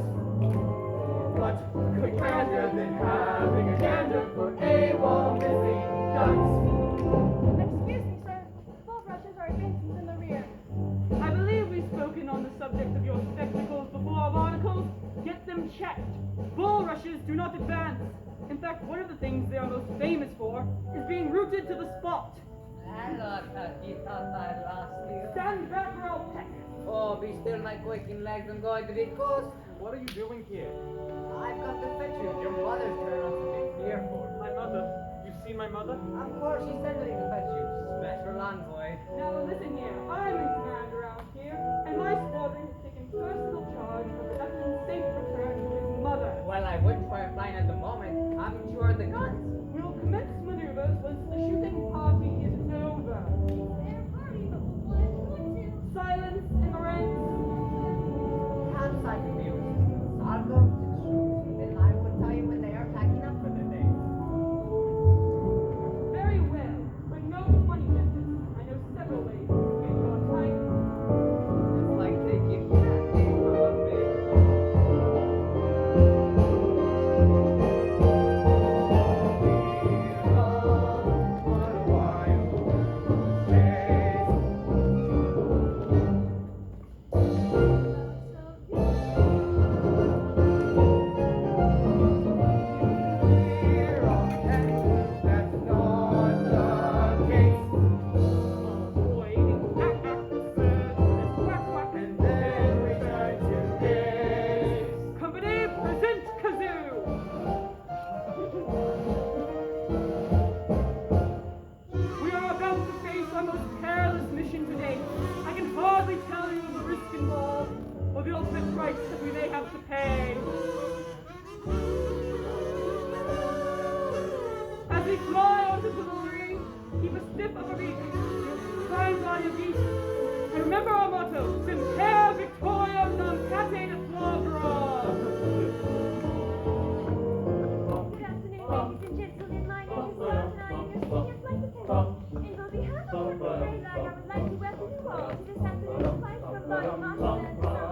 What could gander than having a gander for AWOL missing ducks? Excuse me, sir. Bulrushes are advancing in the rear. I believe we've spoken on the subject of your spectacles before our articles. Get them checked. Bulrushes do not advance. In fact, one of the things they are most famous for is being rooted to the spot. Hello, Tucky. Thought I'd lost you. Stand back or I'll peck. Oh, be still, my quaking legs. I'm going to the coast. What are you doing here? I've got to fetch you. Your mother's turned on something here for. My mother. You've seen my mother? Of course, she sent me to fetch you. Special envoy. Now listen here, I'm in command around here, and my squadron has taken personal charge of the captain's safe return to his mother. Well, I I wouldn't try flying at the moment. Haven't you heard the guns? We'll commence maneuvers once the shooting party is over. Their party, but we'll want to. Silence in the ranks. Perhaps I could be of assistance. I'll go to the shoot, and then I will tell you when they are packing up for the day. Very well, but no funny business. I know several ways to escape your time. It's like taking candy from a big Company, present kazoo! We are about to face our most perilous mission today. I can hardly tell you the risk involved, or the ultimate price that we may have to pay. As we fly onto glory, keep a stiff upper beat, signs on your feet, and remember our motto, Semper Victoria non cate de flora. Good afternoon, ladies and gentlemen. My name is Rose, and I am your senior flight attendant. And on behalf of the Ray Lag, I would like to welcome you all to this afternoon's flight from Boston to San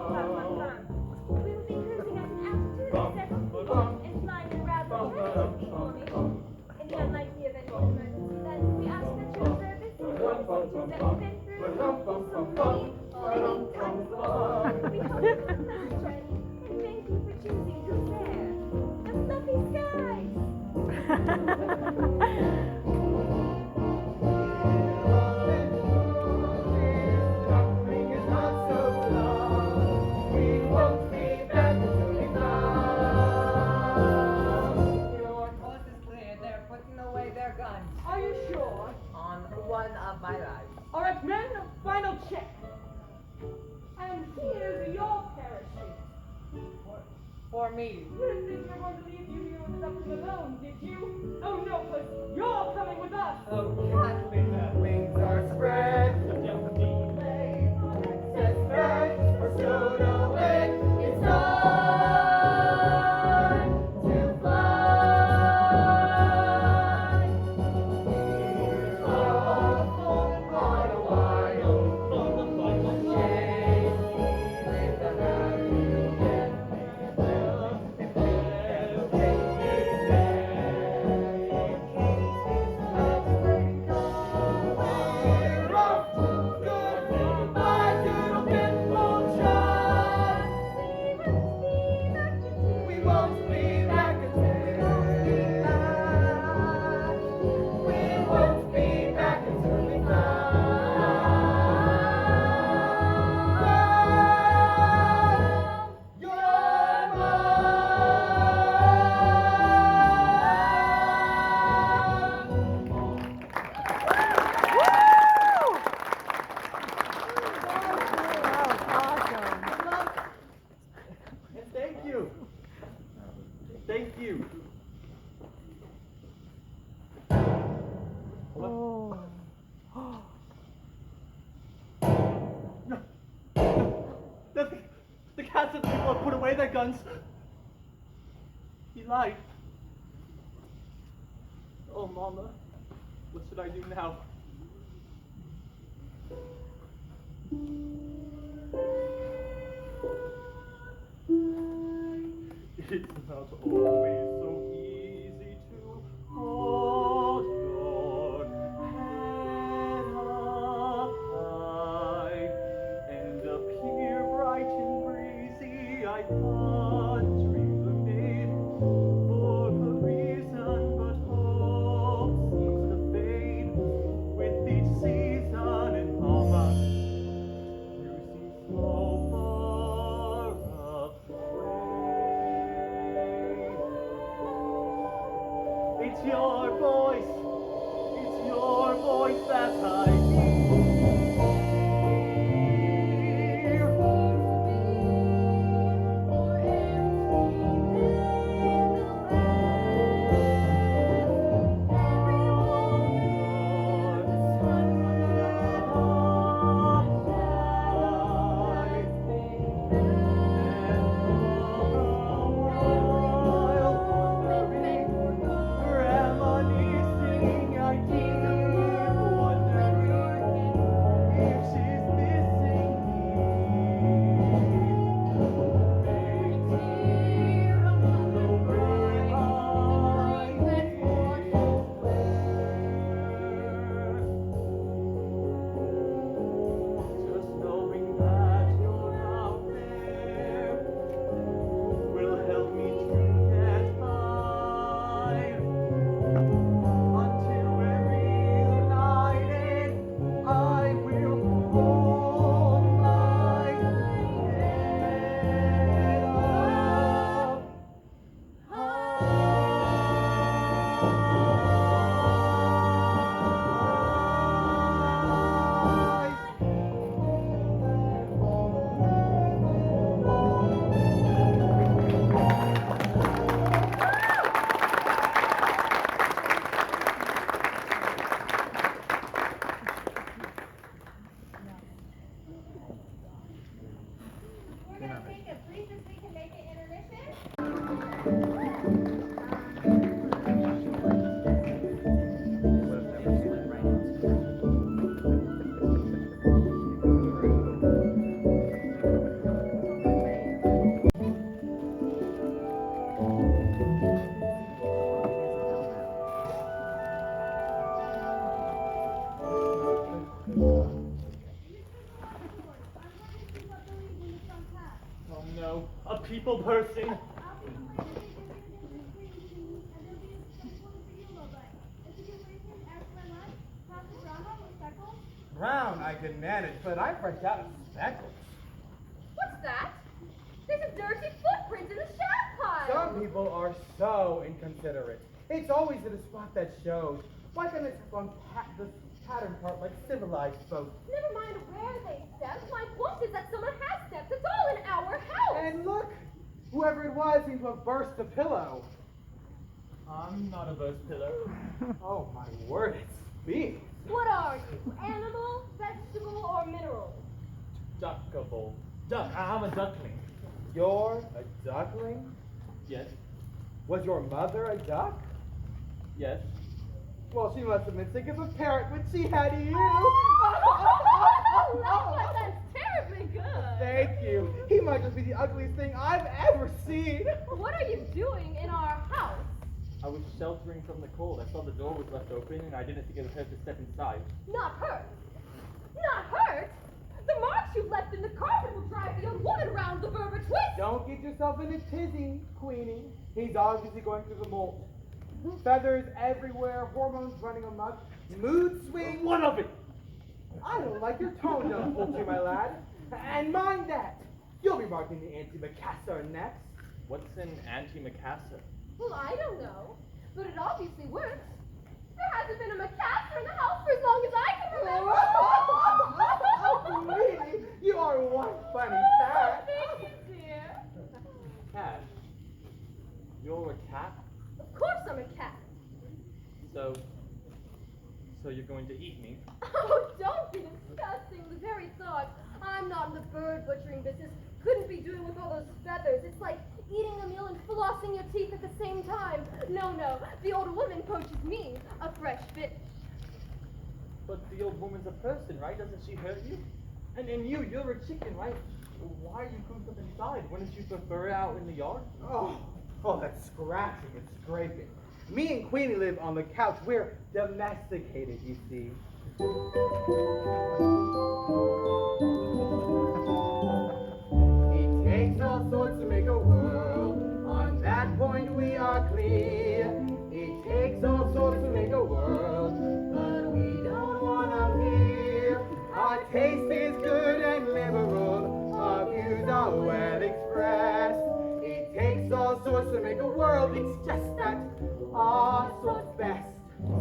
We will be cruising at an altitude of 7 feet and flying in rather heavy formation. In the unlikely event of an emergency, then we ask that you observe this sequence that we've been through so many times before. We hope you have a pleasant journey, and thank you for choosing Goose Air. The fluffy skies! Your course is clear. They're putting away their guns. Are you sure? On one of my lives. All right, men, final check. And here's your parachute. For me. You didn't think you were going to leave you here with nothing alone, did you? Oh no, cause you're coming with us. Oh, Kathleen, the wings are spread. It's time to fly. On a wild chase, with the we won't be back until we fly. We won't be back until we fly. You're And thank you. Thank you. Oh. No. The cat said people have put away their guns. He lied. Oh, Mama. What should I do now? It's not always so easy to hold your head up high and appear bright and breezy. I thought dreams were made for a reason, but hope seems to fade with each season. And Mama, you seem so far away. It's your voice that I hear. people person. I'll be playing the Queen Bee, and there'll be some point for you, Lobot. If you can wait him after my lunch, pass the drama with Speckles. Brown I can manage, but I'm fresh out of Speckles. What's that? There's a dirty footprint in the shaft pile. Some people are so inconsiderate. It's always in a spot that shows. Why can't it step on the pattern part like civilized folk? Never mind where they stepped. My point is that someone has stepped. It's all in our house. And look, whoever it was seems to have burst the pillow. I'm not a burst pillow. Oh my word, it's big. What are you? Animal, vegetable, or mineral? Duckable. Duck. I'm a duckling. You're a duckling? Yes. Was your mother a duck? Yes. Well, she must have been sick as a parrot when she had you. Lobot, that's terribly good. Thank you. He might just be the ugliest thing I've ever seen. What are you doing in our house? I was sheltering from the cold. I saw the door was left open and I didn't think it would hurt to step inside. Not hurt. Not hurt? The marks you've left in the carpet will drive the young woman round the Berber twist. Don't get yourself in a tizzy, Queenie. He's obviously going through the molt. Feathers everywhere, hormones running amok, mood swings. One of it! I don't like your tone, young poultry, my lad. And mind that, you'll be marking the antimacassar next. What's an antimacassar? Well, I don't know, but it obviously works. There hasn't been a macassar in the house for as long as I can remember. Oh, Queenie, you are one funny cat. Thank you, dear. Cat? You're a cat? Of course I'm a cat. So you're going to eat me? Oh, don't be disgusting. The very thought. I'm not in the bird butchering business. Couldn't be doing with all those feathers. It's like eating a meal and flossing your teeth at the same time. No, no. The old woman poaches me, a fresh fish. But the old woman's a person, right? Doesn't she hurt you? And you're a chicken, right? Why are you cooped up inside? Wouldn't you prefer it out in the yard? Oh, that's scratching and scraping. Me and Queenie live on the couch. We're domesticated, you see. It takes all sorts to make a world. On that point we are clear. It takes all sorts to make a world, but we don't want 'em here. Our taste is good and liberal. Our views are well expressed. It takes all sorts to make a world. It's just that our sort's best.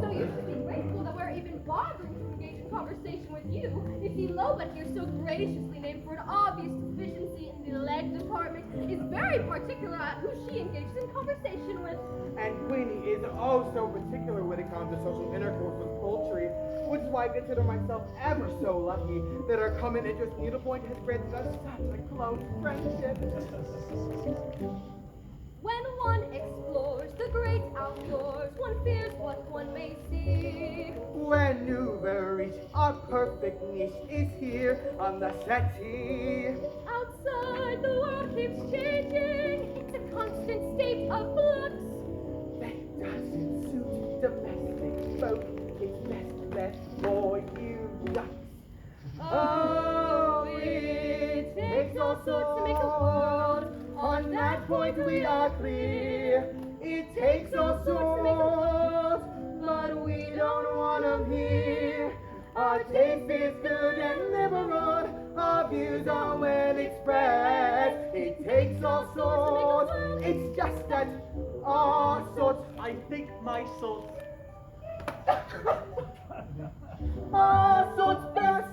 So you should be grateful that we're even bothering to engage in conversation with you. You see, Lobot here, so graciously named for an obvious deficiency in the leg department, is very particular at who she engages in conversation with. And Queenie is oh so particular when it comes to social intercourse with poultry, which is why I consider myself ever so lucky that our common interest needlepoint has granted us such a close friendship. When one explores the great outdoors, one fears what one may see. When you reach our perfect niche is here on the settee. Outside, the world keeps changing. It's a constant state of flux. That doesn't suit domestic folk. It's best for you ducks. Oh, it takes all sorts to make a world. On that point we are clear. It takes all sorts to make a world, but we don't want 'em here. Our taste is good and liberal. Our views are well expressed. It takes all sorts. It's just that our sorts. I think my soul. Our sorts best.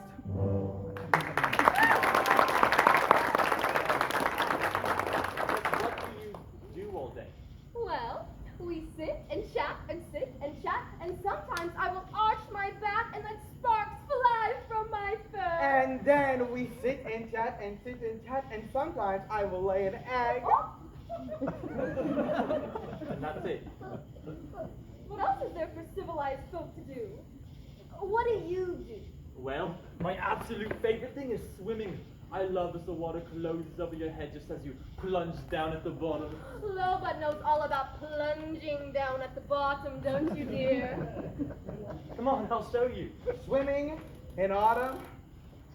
What do you do all day? Well, we sit and chat and sit and chat, and sometimes I will arch my back and let sparks fly from my fur. And then we sit and chat and sit and chat, and sometimes I will lay an egg. And that's it. What else is there for civilized folk to do? What do you do? Well, my absolute favorite thing is swimming. I love as the water closes over your head just as you plunge down at the bottom. Lobot knows all about plunging down at the bottom, don't you, dear? Come on, I'll show you. Swimming in autumn.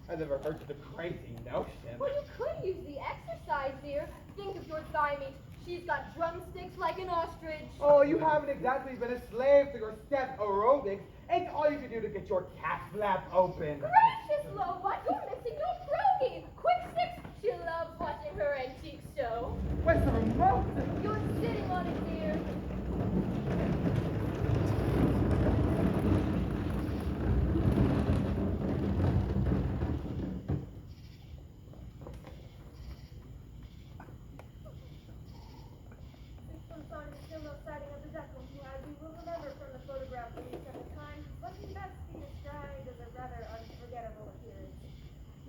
I never heard of the crazy notion. Well, you could use the exercise, dear. Think of your thigh meat. She's got drumsticks like an ostrich. Oh, you haven't exactly been a slave to your step aerobics. Ain't all you can do to get your cat flap open. Gracious, Lobot, you're missing your crony. Quick six. She loves watching her antique show. Where's the remote? You're sitting on it, dear. Son is still no sighting of the duckling, who, as you will remember from the photograph we took at the time, looking best to be described as a rather unforgettable appearance.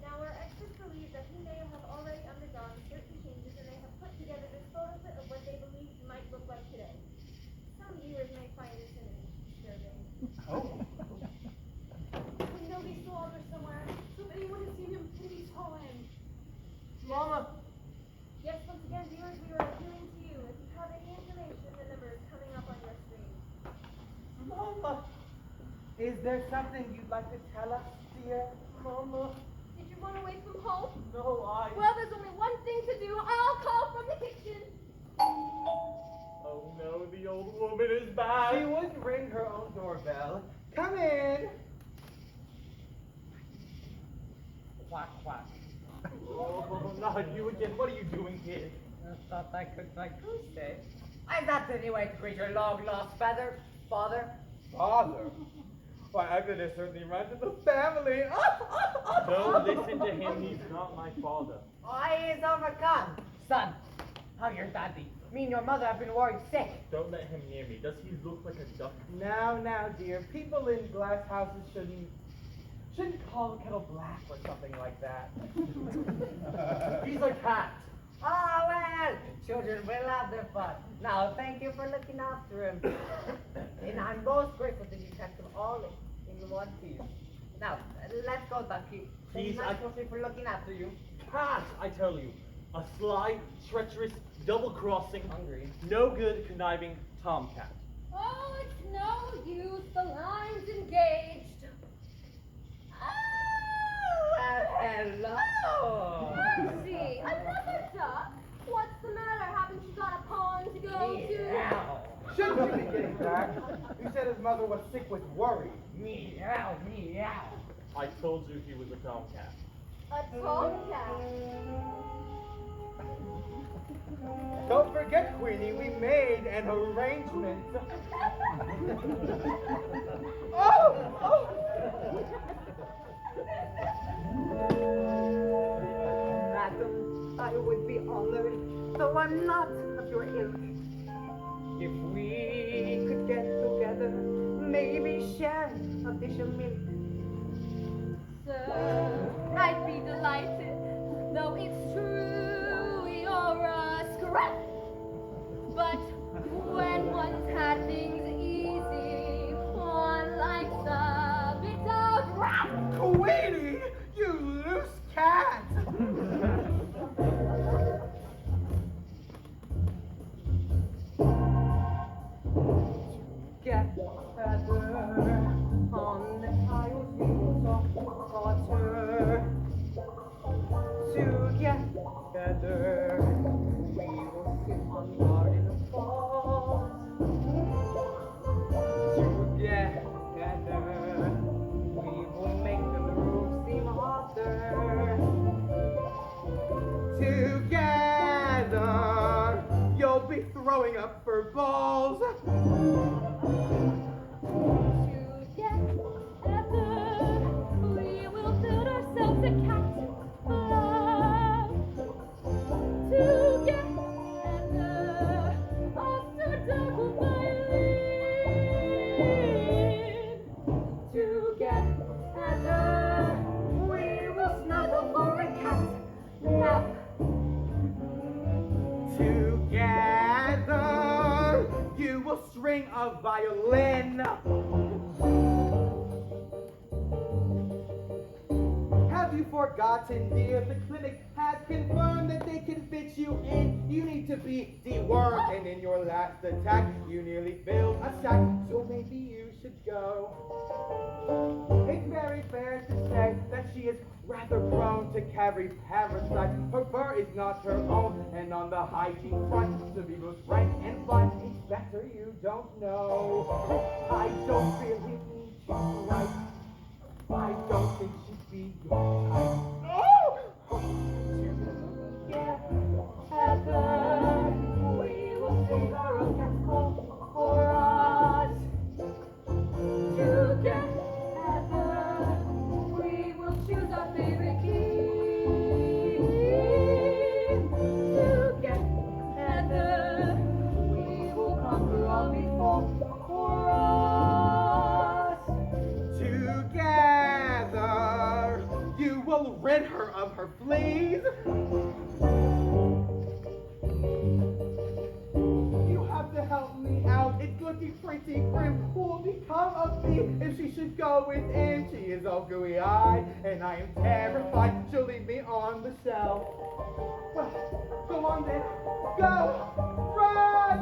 Now, our experts believe that he may have already undergone certain changes, and they have put together this photo of what they believe he might look like today. Some viewers may find this image disturbing. Oh. We know these walls are somewhere, so if anyone has seen him, please call in. Mama. Yes, once again, viewers, we are appealing to you. If you have any information, the number is coming up on your screen. Mama. Is there something you'd like to tell us, dear? Mama. Did you run away from home? No, I... Well, there's only one thing to do. I'll call from the kitchen. Oh no, the old woman is back. She wouldn't ring her own doorbell. Come in. Quack, quack. Oh, not you again. What are you doing here? I thought I could like goose day. I'm not any way to greet your long-lost father. Father? Why, I'm gonna certainly run to the family. Don't listen to him. He's not my father. I is overcome. Son, how your daddy? Me and your mother have been worried sick. Don't let him near me. Does he look like a duck? Now, dear. People in glass houses shouldn't call the kettle black or something like that. He's a cat. Ah, well, children will have their fun. Now, thank you for looking after him. And I'm most grateful that you kept them all in one piece. Now, let's go, Ducky. Please, Thank you for looking after you. Cat, I tell you. A sly, treacherous, double-crossing, Hungry. no good, conniving tomcat. Oh, it's no use. The line's engaged. Hello. Mercy, another duck? What's the matter? Haven't you got a pond to go to? Meow. Shouldn't you be getting back? You said his mother was sick with worry. Meow, meow. I told you he was a tomcat. A tomcat. Don't forget, Queenie, we made an arrangement. Oh! Madam, I would be honored, though I'm not of your ilk. If we could get together, maybe share a dish of milk. Sir, I'd be delighted, though it's true you're a scrap. But when one's had things easy, one likes a bit of rap. Queenie, you loose cat! Get better on the tiles we will talk water. To get better, we will sit on garden walls. To get better, we will make the room seem hotter. Together, you'll be throwing up for balls. Together, we will build ourselves a cat love. Together, after dark will violin. Together, we will snuggle for a cat nap. Together, you will string a violin. Have you forgotten, dear? The clinic has confirmed that they can fit you in. You need to be dewormed, and in your last attack, you nearly filled a sack. So maybe you should go. It's very fair to say that she is rather prone to carry parasites. Her fur is not her own, and on the hygiene front, to be both rank and fine, Inspector, you don't know. I don't really mean to write. I don't think she'd be your type. Together, we will sing our own cat's call for us. Together, we will choose our favorite king. Together, we will conquer all before us. Together, you will rid her of her fleas. You have to help me out. It's looking pretty grim. Who will become of me if she should go within? She is all gooey-eyed, and I am terrified she'll leave me on the shelf. Well, go on then. Go! Run!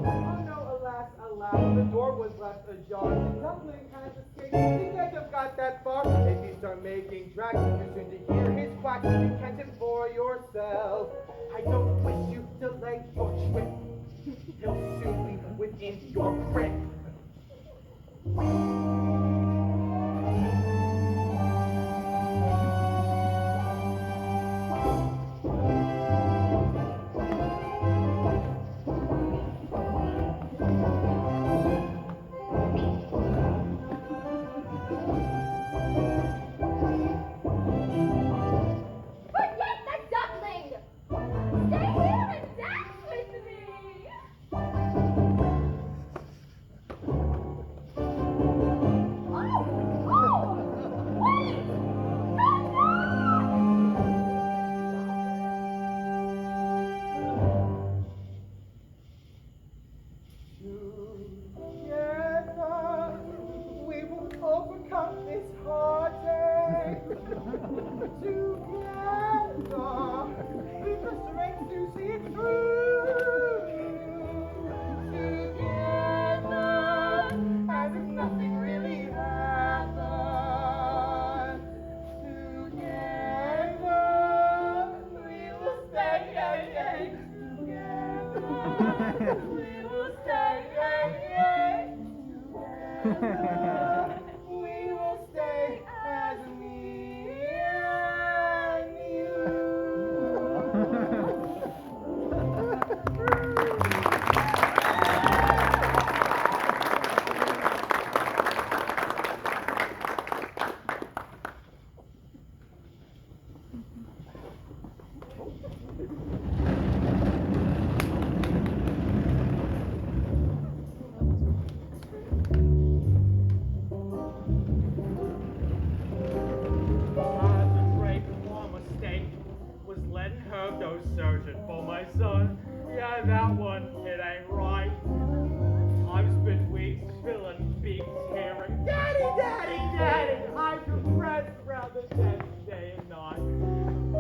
Oh no, alas, alas, the door was left ajar. The dumpling has escaped. You can't have got that far. If you start making tracks, you're soon to hear his quack. You catch him for yourself. I don't wish you to lay your trip. He'll soon be within your grip. Forget the duckling! Stay here and dance with me! Together, we will overcome this heartache. Together, we've the strength to see it through. Together, as if nothing really happened. Together, we will stay. Together, we will stay. Together, we will stay as me and you. The great one mistake was letting her go searching for my son. Yeah, that one, it ain't right. I've spent weeks spilling beaks, hearing, Daddy, Daddy, Daddy. I'm depressed rather than day and night. And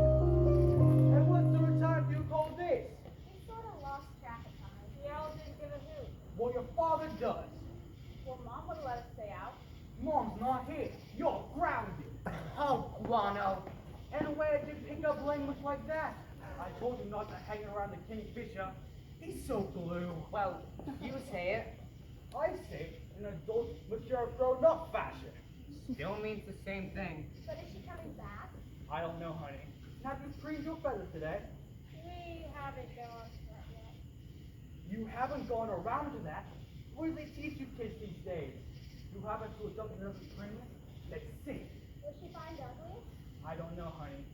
what sort of time do you call this? We sort of lost track of time. We all didn't give a hoot. What your father does. Well, Mom would let us stay out. Mom's not here. You're grounded. Oh, guano. And where did you pick up language like that? I told you not to hang around the Kingfisher. He's so blue. Well, you say it. I say it in adult, mature, grown-up fashion. Still means the same thing. But is she coming back? I don't know, honey. Have you preened your feathers today? We haven't gone for it yet. You haven't gone around to that. What do they teach you kids these days? You haven't to adopt another training? They sing. Will she find ugly? I don't know, honey.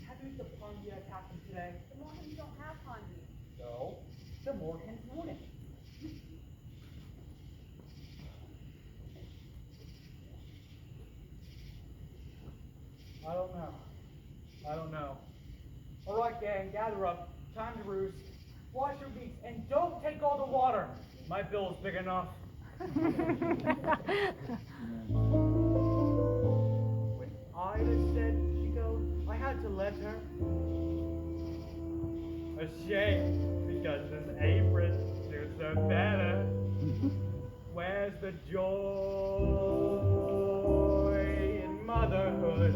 Have you the Pontiac happened today? The Mormons don't have Pondy. No. The Morgans wouldn't. I don't know. All right, gang, gather up. Time to roost. Wash your beaks and don't take all the water. My bill's big enough. When Ida said she go, I had to let her. A shame, because this apron suits her better. Where's joy in motherhood.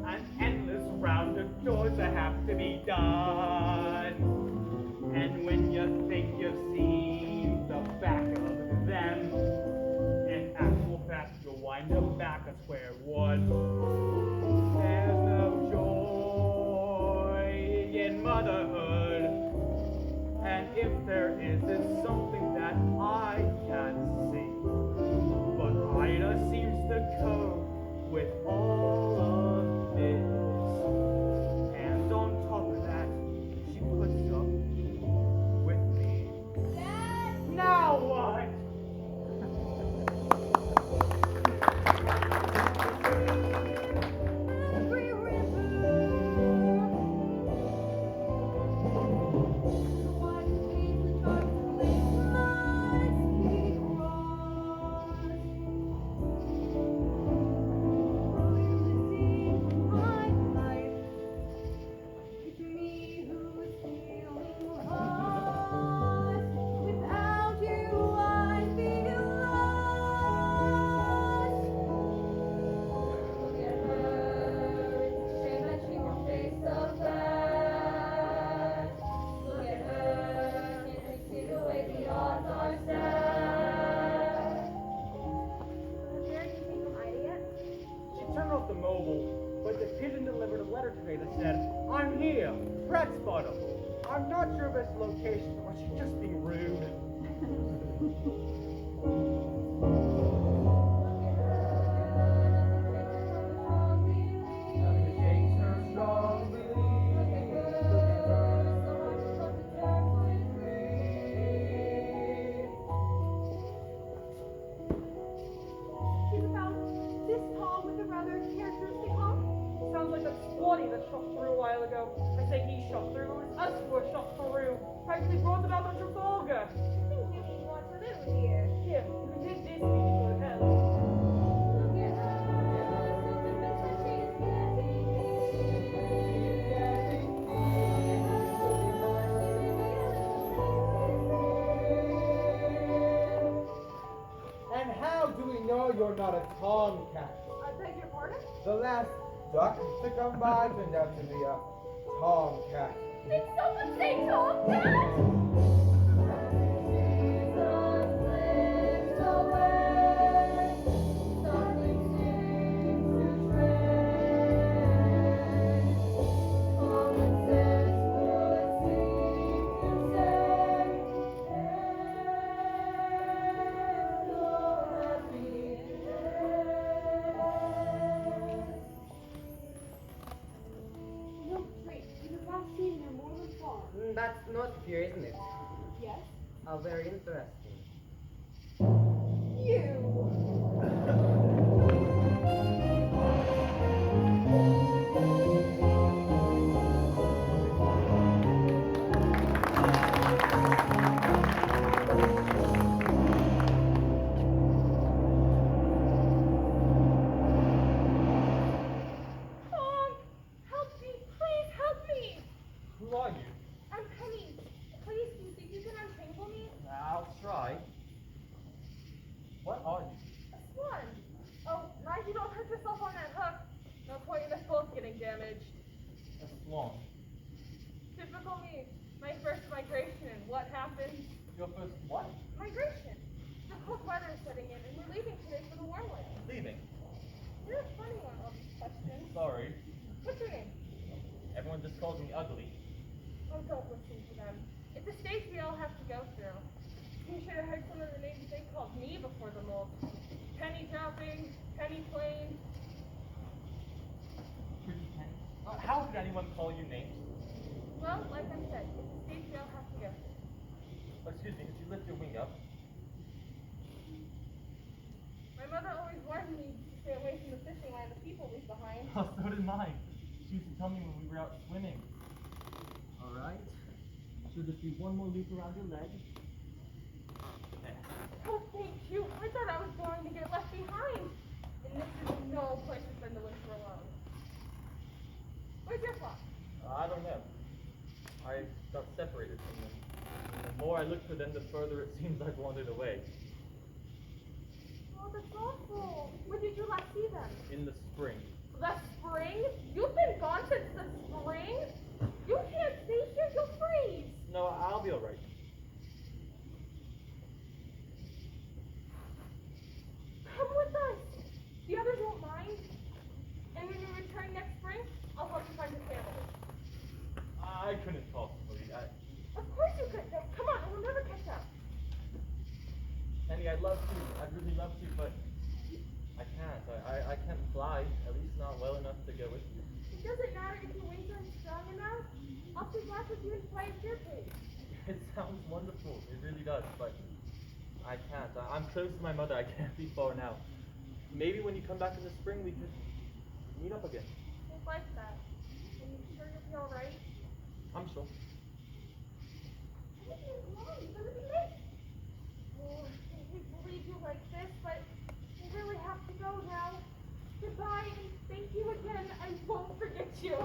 An endless round of chores that have to be done. And when you think you've seen the back of them, in actual fact, you'll wind up back at square one. There's no joy in motherhood. And if there is, it's something that I can't see. But Ida seems to cope with all of this. And on top of that, she puts up with me. Dad! Now what? Every river, the wide space, the dark place must be crossed. Will you listen to my life? It's me who's feeling lost. Without you, I feel lost. Look at her, it's a shame that she won't face the fact. Look at her, can't we see the way the odds are stacked? Have you heard anything from Ida yet? She turned off the mobile, but the pigeon delivered a letter today that said, I'm here, Brett's bottom. I'm not sure of its location, or she's just being rude. Nothing takes her strong belief. Look at her, so much love to turn with grief. He's about this tall with a rather characteristic honk. Sounds like that squatty that shot through a while ago. I say he shot through, it was us who were shot through. Practically brought it out on Trafalgar. I think Jimmy wants to live here. Here, you can take this beautiful hell. Look at her, so convinced that she's getting me. Look at her, she And how do we know you're not a tomcat? I beg your pardon? The last duck to come by turned out to be a tomcat. Did someone say tomcat? Jesus slips away, something seems to trend. Common sense would seem to say, end or happy end. No, wait, he was last seen near Moreland Farm. That's North Pier, isn't it? Yes? How very interesting. You! Honk! Help me! Please help me! Who are you? I'm Penny. Please, do you think you can untangle me? I'll try. What are you? A swan. Oh, mind you don't hurt yourself on that hook. No point in us both getting damaged. A swan. Typical me. My first migration. What happened? Your first what? Migration. The cold weather is setting in, and we're leaving today for the warm land. Leaving. You're a funny one, all these questions. Sorry. What's your name? Everyone just calls me ugly. Oh, don't listen to them. It's a stage we all have to go through. You should have heard some of the names they called me before the mold. Penny dropping, penny plane. How could anyone call you names? Well, like I said, it's a stage we all have to go through. Excuse me, could you lift your wing up? My mother always warned me to stay away from the fishing line the people leave behind. Oh, so did mine. She used to tell me when we were out swimming. Alright. Should just be one more loop around your leg. Oh, thank you. I thought I was going to get left behind. And this is no place to spend the winter alone. Where's your flock? I don't know. I got separated from them. The more I looked for them, the further it seems I've wandered away. Oh, that's awful. When did you last see them? In the spring. The spring? You've been gone since the spring? You can't stay here, you'll freeze. No, I'll be alright. Come with us. The others won't mind. And when you return next spring, I'll help you find your family. I couldn't possibly. Of course you could. No, come on, we'll never catch up. Annie, I'd love to. I'd really love to, but I can't. I can't fly. At least not well enough to go with you. It doesn't matter if your wings aren't strong enough. I'll stay back with you and fly at your pace. It sounds wonderful. It really does, but I can't. I'm close to my mother. I can't be far now. Maybe when you come back in the spring, we could meet up again. It's like that. Are you sure you'll be alright? I'm sure. Come on, you're gonna be late. Oh, I hate to leave you like this, but I really have to go now. Goodbye, and thank you again. I won't forget you.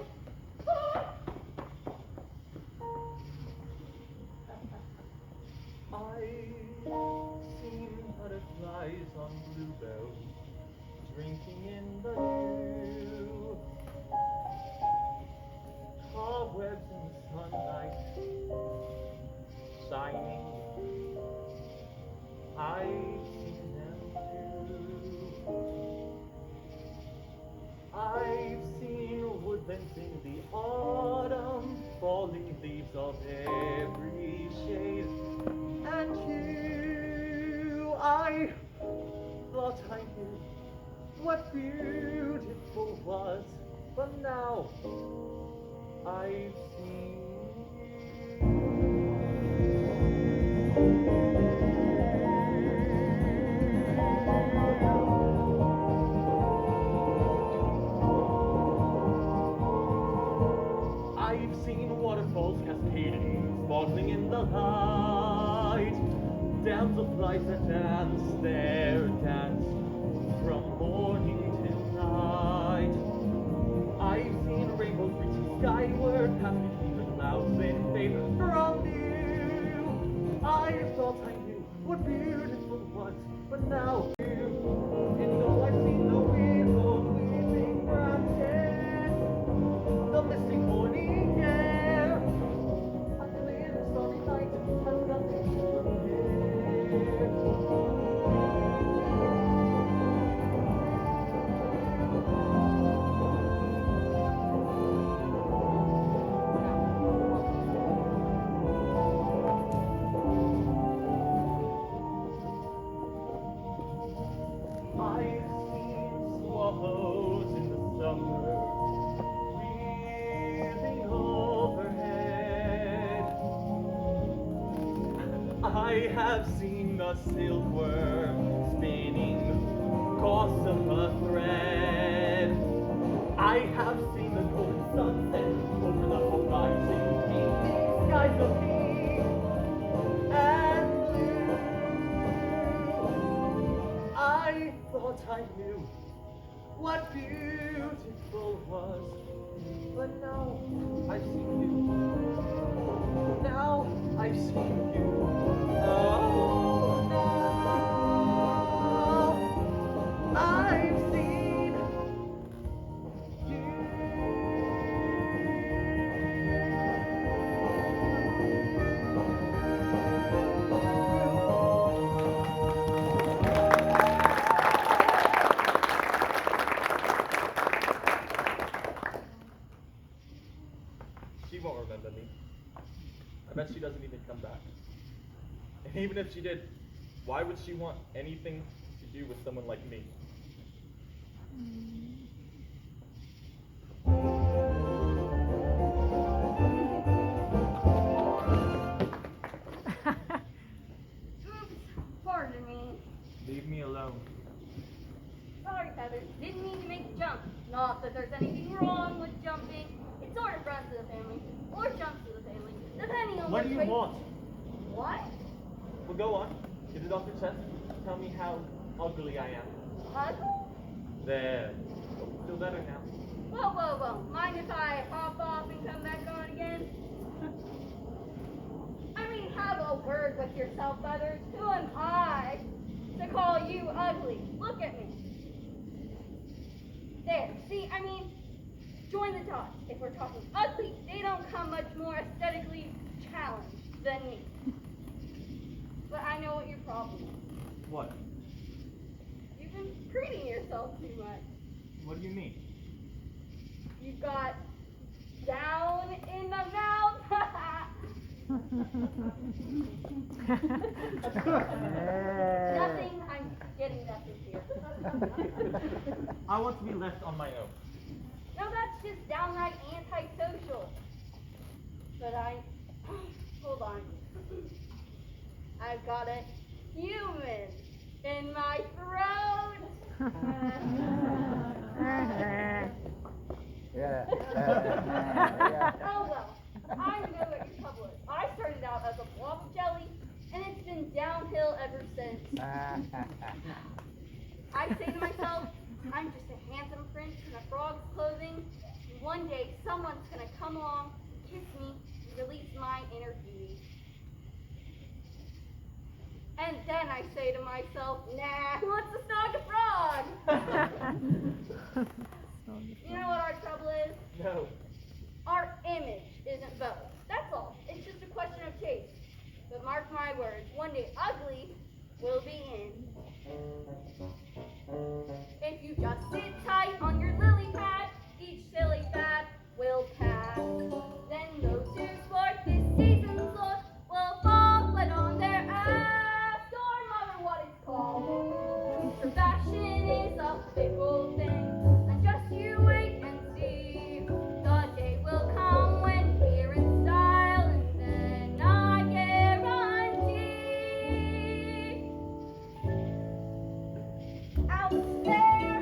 I've seen butterflies on bluebells, drinking in the dew. Cobwebs in the sunlight, shining. I've seen them too. I've seen woodlands in the autumn, falling leaves of every shade. And you, I thought I knew what beautiful was, but now I've seen I've seen waterfalls cascading, sparkling in the light. Damselflies that dance their dance from morning till night. I've seen rainbows reaching skyward, passing through the clouds in fade from view. I thought I knew what beautiful was, but now and though I've seen the willows weeping branches, the misty morning air, a clear starry night has nothing to compare. I've seen swallows in the summer wheeling overhead. I have seen the silkworm spinning across a thread. I have seen the golden sunset over the horizon, painting skies of pink and blue. I thought I knew what beautiful was, but now I've seen you. Now I've seen you. Oh, now I've seen She won't remember me. I bet she doesn't even come back. And even if she did, why would she want anything to do with someone like me? Pardon me. Leave me alone. Sorry, Feathers. Didn't mean to make you jump. Not that there's anything wrong with jumping. It sort of runs to the family, or jumps to the family, depending on What do which you way- want? What? Well, go on. Get it off your chest. Tell me how ugly I am. Puzzle? There. Feel better now. Whoa, whoa, whoa. Mind if I hop off and come back on again? I mean, have a word with yourself, Feathers. Who am I? to call you ugly. Look at me. There. See, I mean, join the dots. If we're talking ugly, they don't come much more aesthetically challenged than me. But I know what your problem is. What? You've been preening yourself too much. What do you mean? You've got down in the mouth. Nothing. I'm getting nothing here. I want to be left on my own. No, that's just downright antisocial. But hold on. I've got a human in my throat. Oh well, I know what your trouble is. I started out as a blob of jelly, and it's been downhill ever since. I say to myself, I'm just a handsome prince in a frog's clothing, and one day someone's gonna come along, kiss me, and release my inner beauty. And then I say to myself, nah, who wants to snog a frog? You know what our trouble is? No. Our image isn't both. That's all. It's just a question of taste. But mark my words, one day ugly will be in. If you just sit tight on your lily pad, each silly fad will pass. Then those who sport this season's look will fall flat on their ass. Or mother, what it's called. For fashion is a fickle thing. And just you wait and see. The day will come when we're in style, and then I guarantee out there,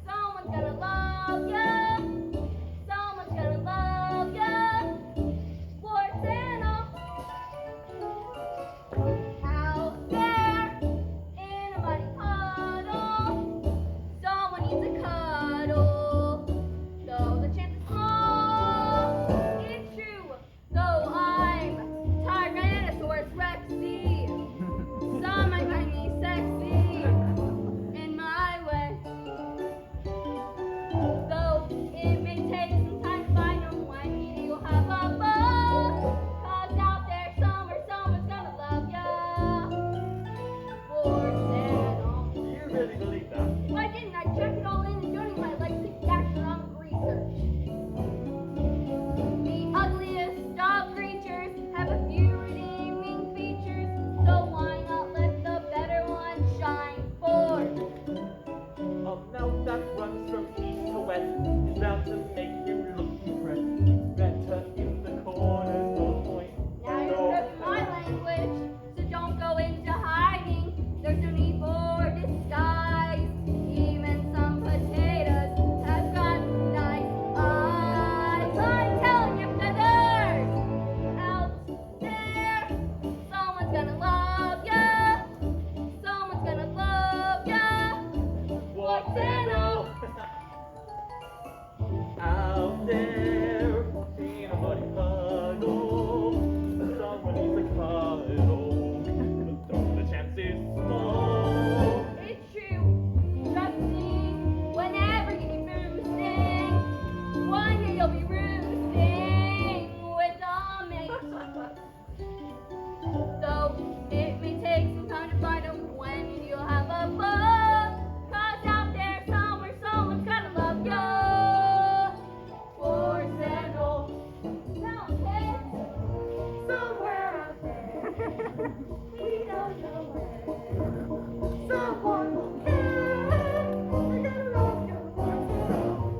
someone's gonna love ya. Someone's gonna love ya. Warts and all. Out there, in a muddy puddle, someone needs a cuddle. Though the chance is small, it's true. Though I'm Tyrannosaurus Rexy, some might find me sexy in my way. Though it may take some time to find them when you'll have a buzz. 'Cause out there somewhere someone's gonna love ya. Warts and all. Do you really believe that? Why didn't I check it all in and donate my legs to gastronomic research? The ugliest of creatures have a few redeeming features, so why not let the better one shine forth? A mouth that runs from east to west is bound to make you look impressed. Better if the corners don't point. Now you're ripping my language, so don't go into hiding. There's no need for disguise. Even some potatoes have got nice eyes. I'm telling you, feathers, out there, someone's gonna love ya. Someone's gonna love ya. What's in all? Out there, in a muddy puddle, someone needs a cuddle. But though the chance is small, It's true. Trust me, whenever you be roosting, one day you'll be roosting with a mate. Though it may take some time to find them when you'll have a buzz. 'Cause out there somewhere someone's gonna love ya. Warts and all. Sound kids. Somewhere out there. We don't know where. Someone will care. We're gonna love you. Warts and all.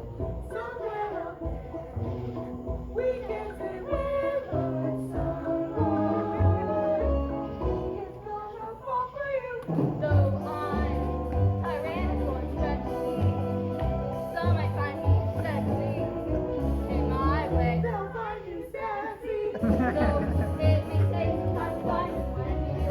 Somewhere out there. We can say where, but someone is gonna fall for you. Though I'm Tyrannosaurus Rexy, some might find me sexy in my way. They'll find you sassy. Though it may take some time to find when you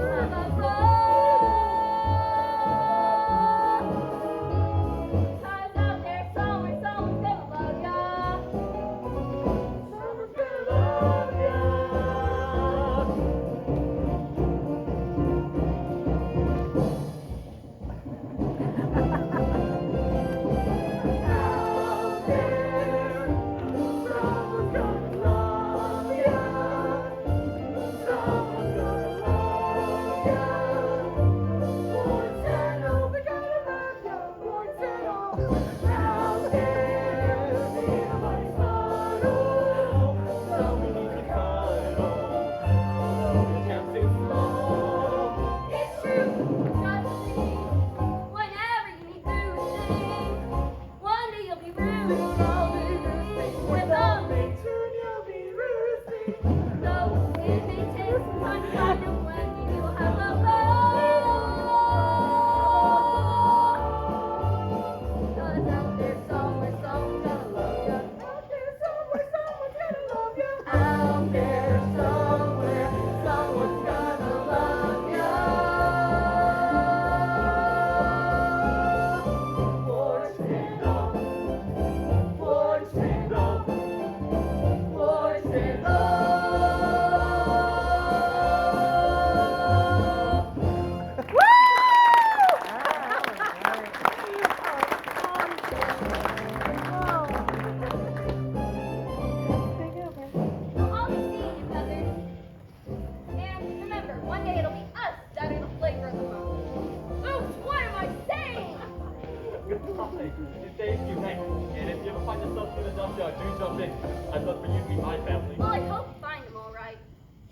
dockyard, do something. I'd love for you to be my family. Well, I hope you find them all right.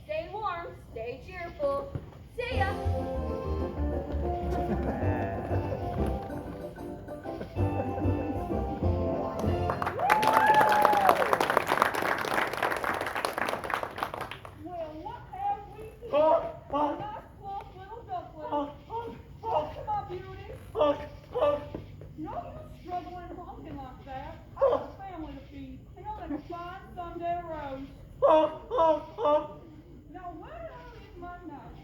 Stay warm, stay cheerful. See ya. Well, what have we here? Honk, A honk, nice, plump little duckling. honk, honk, Oh, honk, come on, beauty. honk, honk. No use struggling honking like that. I got a family to feed, and I'll make a fine Sunday roast. Honk, honk, honk. Now, where is my knife?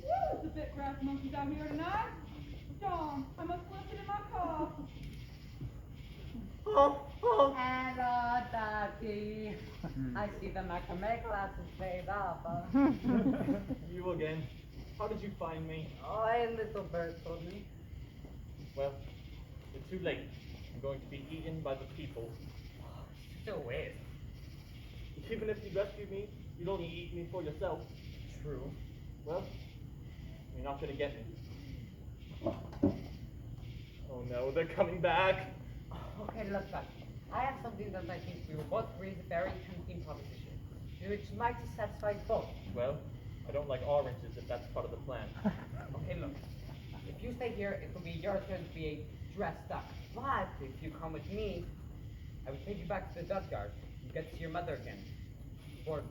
Woo, it's a bit grass monkeys out here tonight. Darn, I must left it in my car. Honk, honk. Hello, Ducky. I see the macrame class is paid off. You again. How did you find me? Oh, a little bird told me. Well, it's too late. I'm going to be eaten by the people. Still ways. Even if you rescued me, you'd only eat me for yourself. True. Well, you're not gonna get me. Oh no, they're coming back. Okay, look, Ducky. I have something that I think we will both agree is a very tempting proposition, which might satisfy both. Well, I don't like oranges if that's part of the plan. Okay, look. If you stay here, it will be your turn to be a dressed duck. But if you come with me, I will take you back to the duckyard. You get to see your mother again. For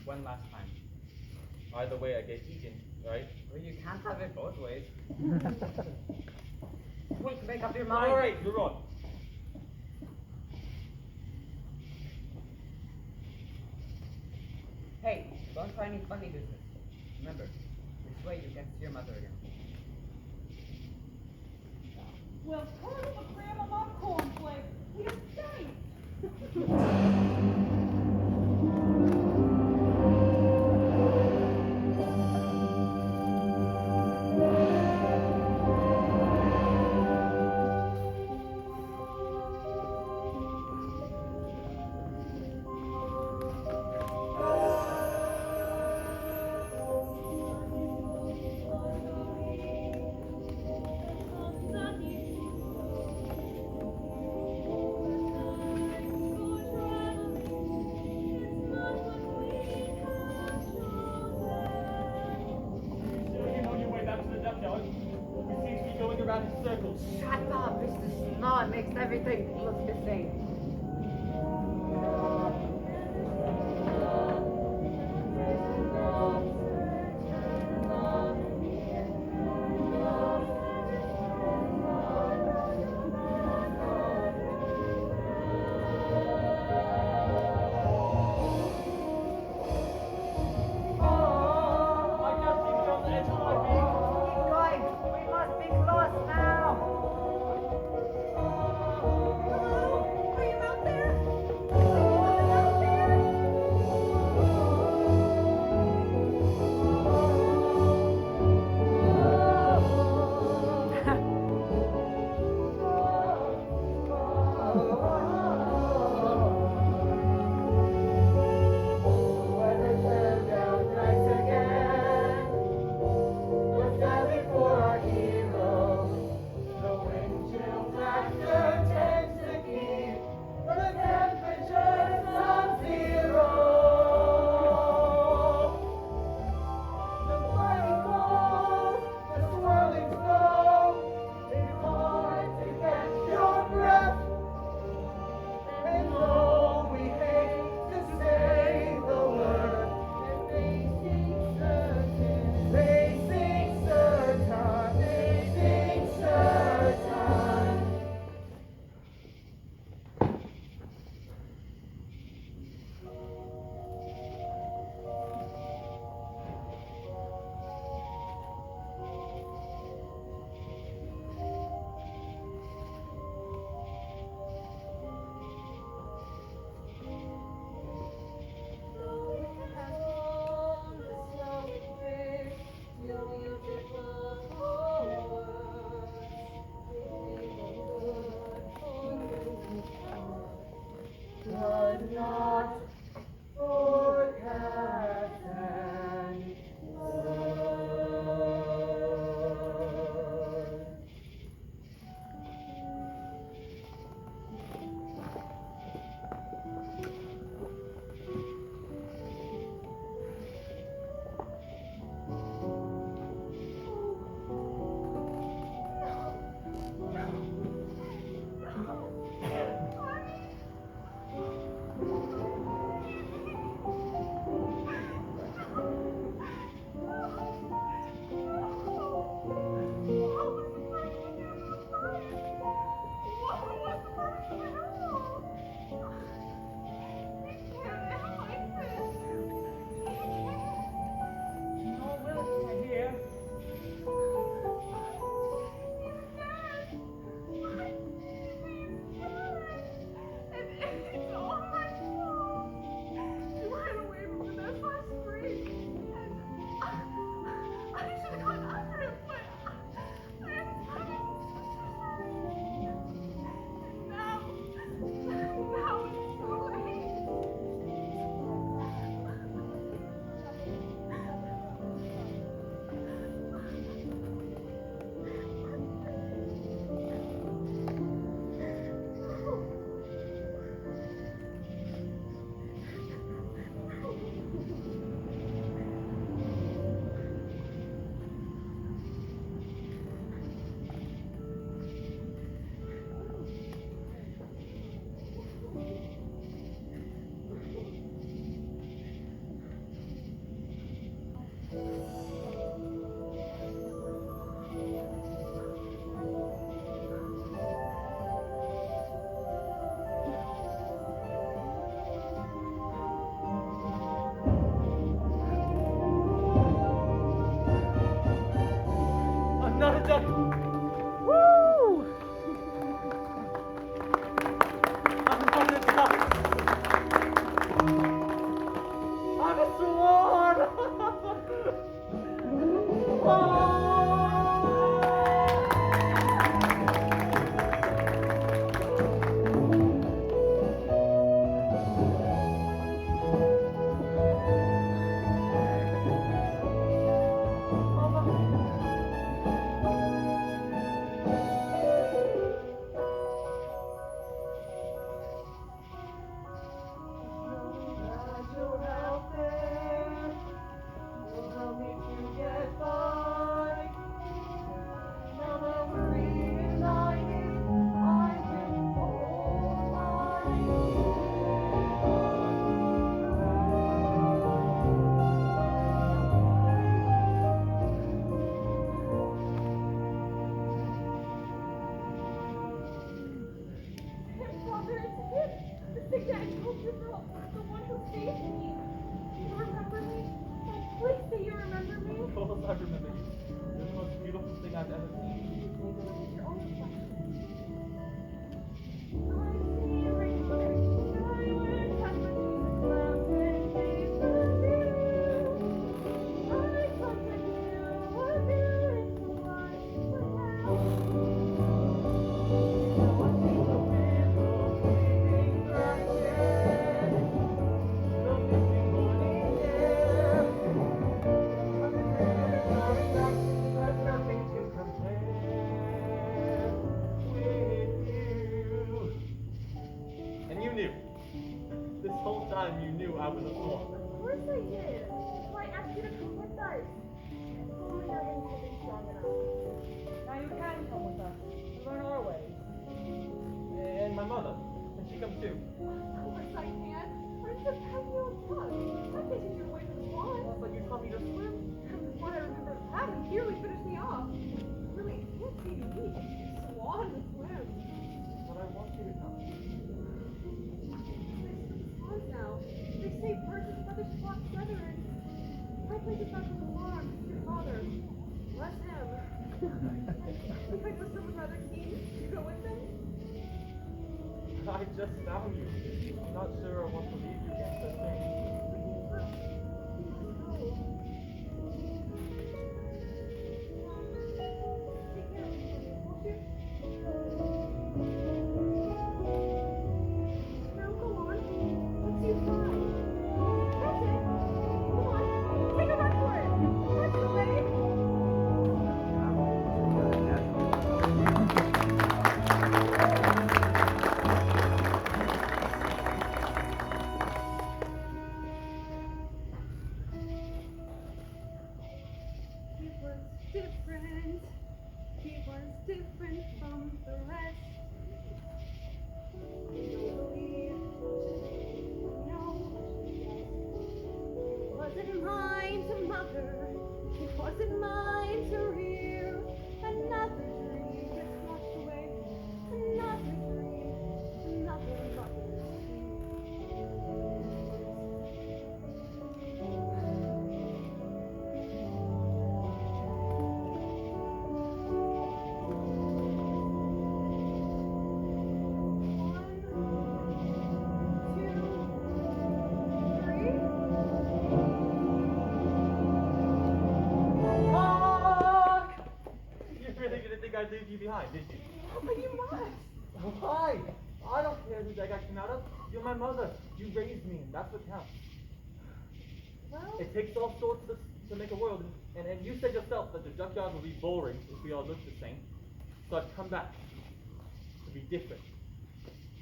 one last time. Either way, I get eaten, right? Well, you can't have it both ways. Quick, make up your mind. All right, you're on. Hey, don't try any funny business. Remember, this way you get to see your mother again. Well, curdle the cream on my cornflakes. We escaped. Sure you know your way back to the duckyard? We seem to be going around in circles. Shut up! It's the snow. It makes everything look the same. I just seem to be on the edge of my being. Keep going! We must be close now! Hello? Are duck! Woo! I'm on the duck! I'm a swan! Father, it's him! The thing that I told you about, the one who saved me. Do you remember me? Oh, please say you remember me. Of course I remember you. You're the most beautiful thing I've ever seen. Your own reflection. I see a rainbow skyward, touch my Jesus mountain, face the view. I thought that you were beautiful, life, but now I see the rainbow fading brighter. The missing morning air. There's nothing to compare with you. And you knew. This whole time you knew I was a swan. Of course I did. That's why I asked you to come with us. If only our instinct is strong enough. Now you can come with us and learn our ways. And my mother. And she comes too. Of course I can. I'm just having you on touch. I can't teach you to wait for the swan. But you taught me to swim. From what I remember of that, and nearly finished me off. Really, it can't be me. Swan to swim. But I want you to come. Swans now. They say birds and feathers flock together, and my place is back on the farm. Your father. Bless him. If I know someone rather keen to go with them. I just found you. I'm not sure I want to leave you again so soon. Take care of me, won't you? Now go on. Let's see you fly. That's it. Come on. Take a run for it. That's the way. He was different. He was different from the rest. Don't believe. No. It wasn't mine to mother. It wasn't mine to rear. Another dream gets washed away. Another dream. Another mother's Honk! You really didn't think I'd leave you behind, did you? But you must. Why? I don't care who that guy came out of. You're my mother. You raised me, and that's what counts. Well, It takes all sorts to make a world, and you said yourself that the junkyard would be boring if we all looked the same. So I've come back to be different,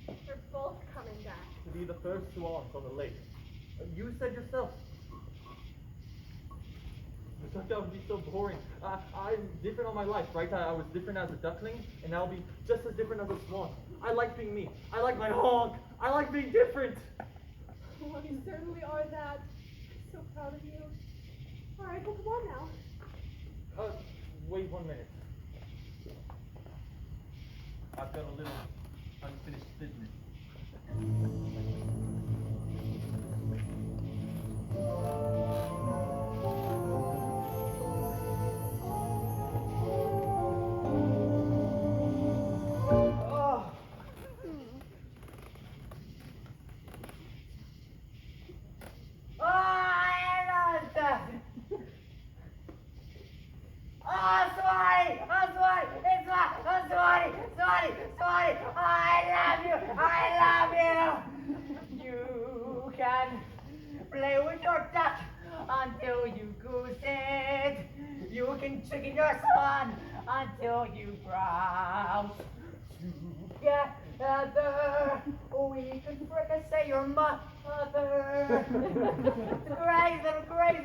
we're both coming back. to be the first swans on the lake. You said yourself. The junkyard would be so boring. I'm different all my life, right? I was different as a duckling, and now I'll be just as different as a swan. I like being me. I like my honk. I like being different. Well, you certainly are that. I'm so proud of you. All right, well, come on now. Wait 1 minute. I've got a little unfinished business. chicken, chicken your son until you growl. Together, we can fricassee your mother. Crazy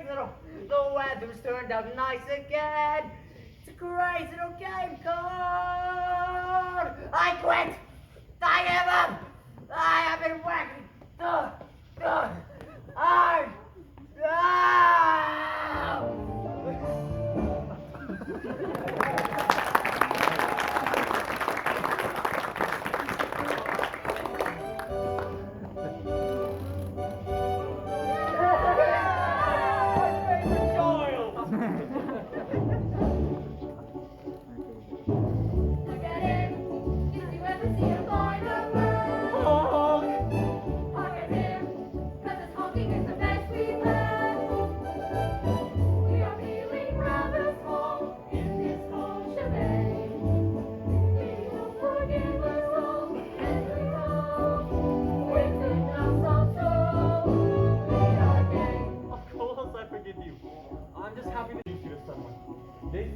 little, the weather's turned out nice again. It's a crazy little game called I quit. I give up. I have been working hard. Look at him. Did you ever see him fly the bird? Honk! Honk at him, 'cause his honking is the best we've had. We are feeling rather small in this whole shebang. He will forgive us all and we come with enough soft soul. We are gang. Of course I forgive you. I'm just happy to introduce you to someone. This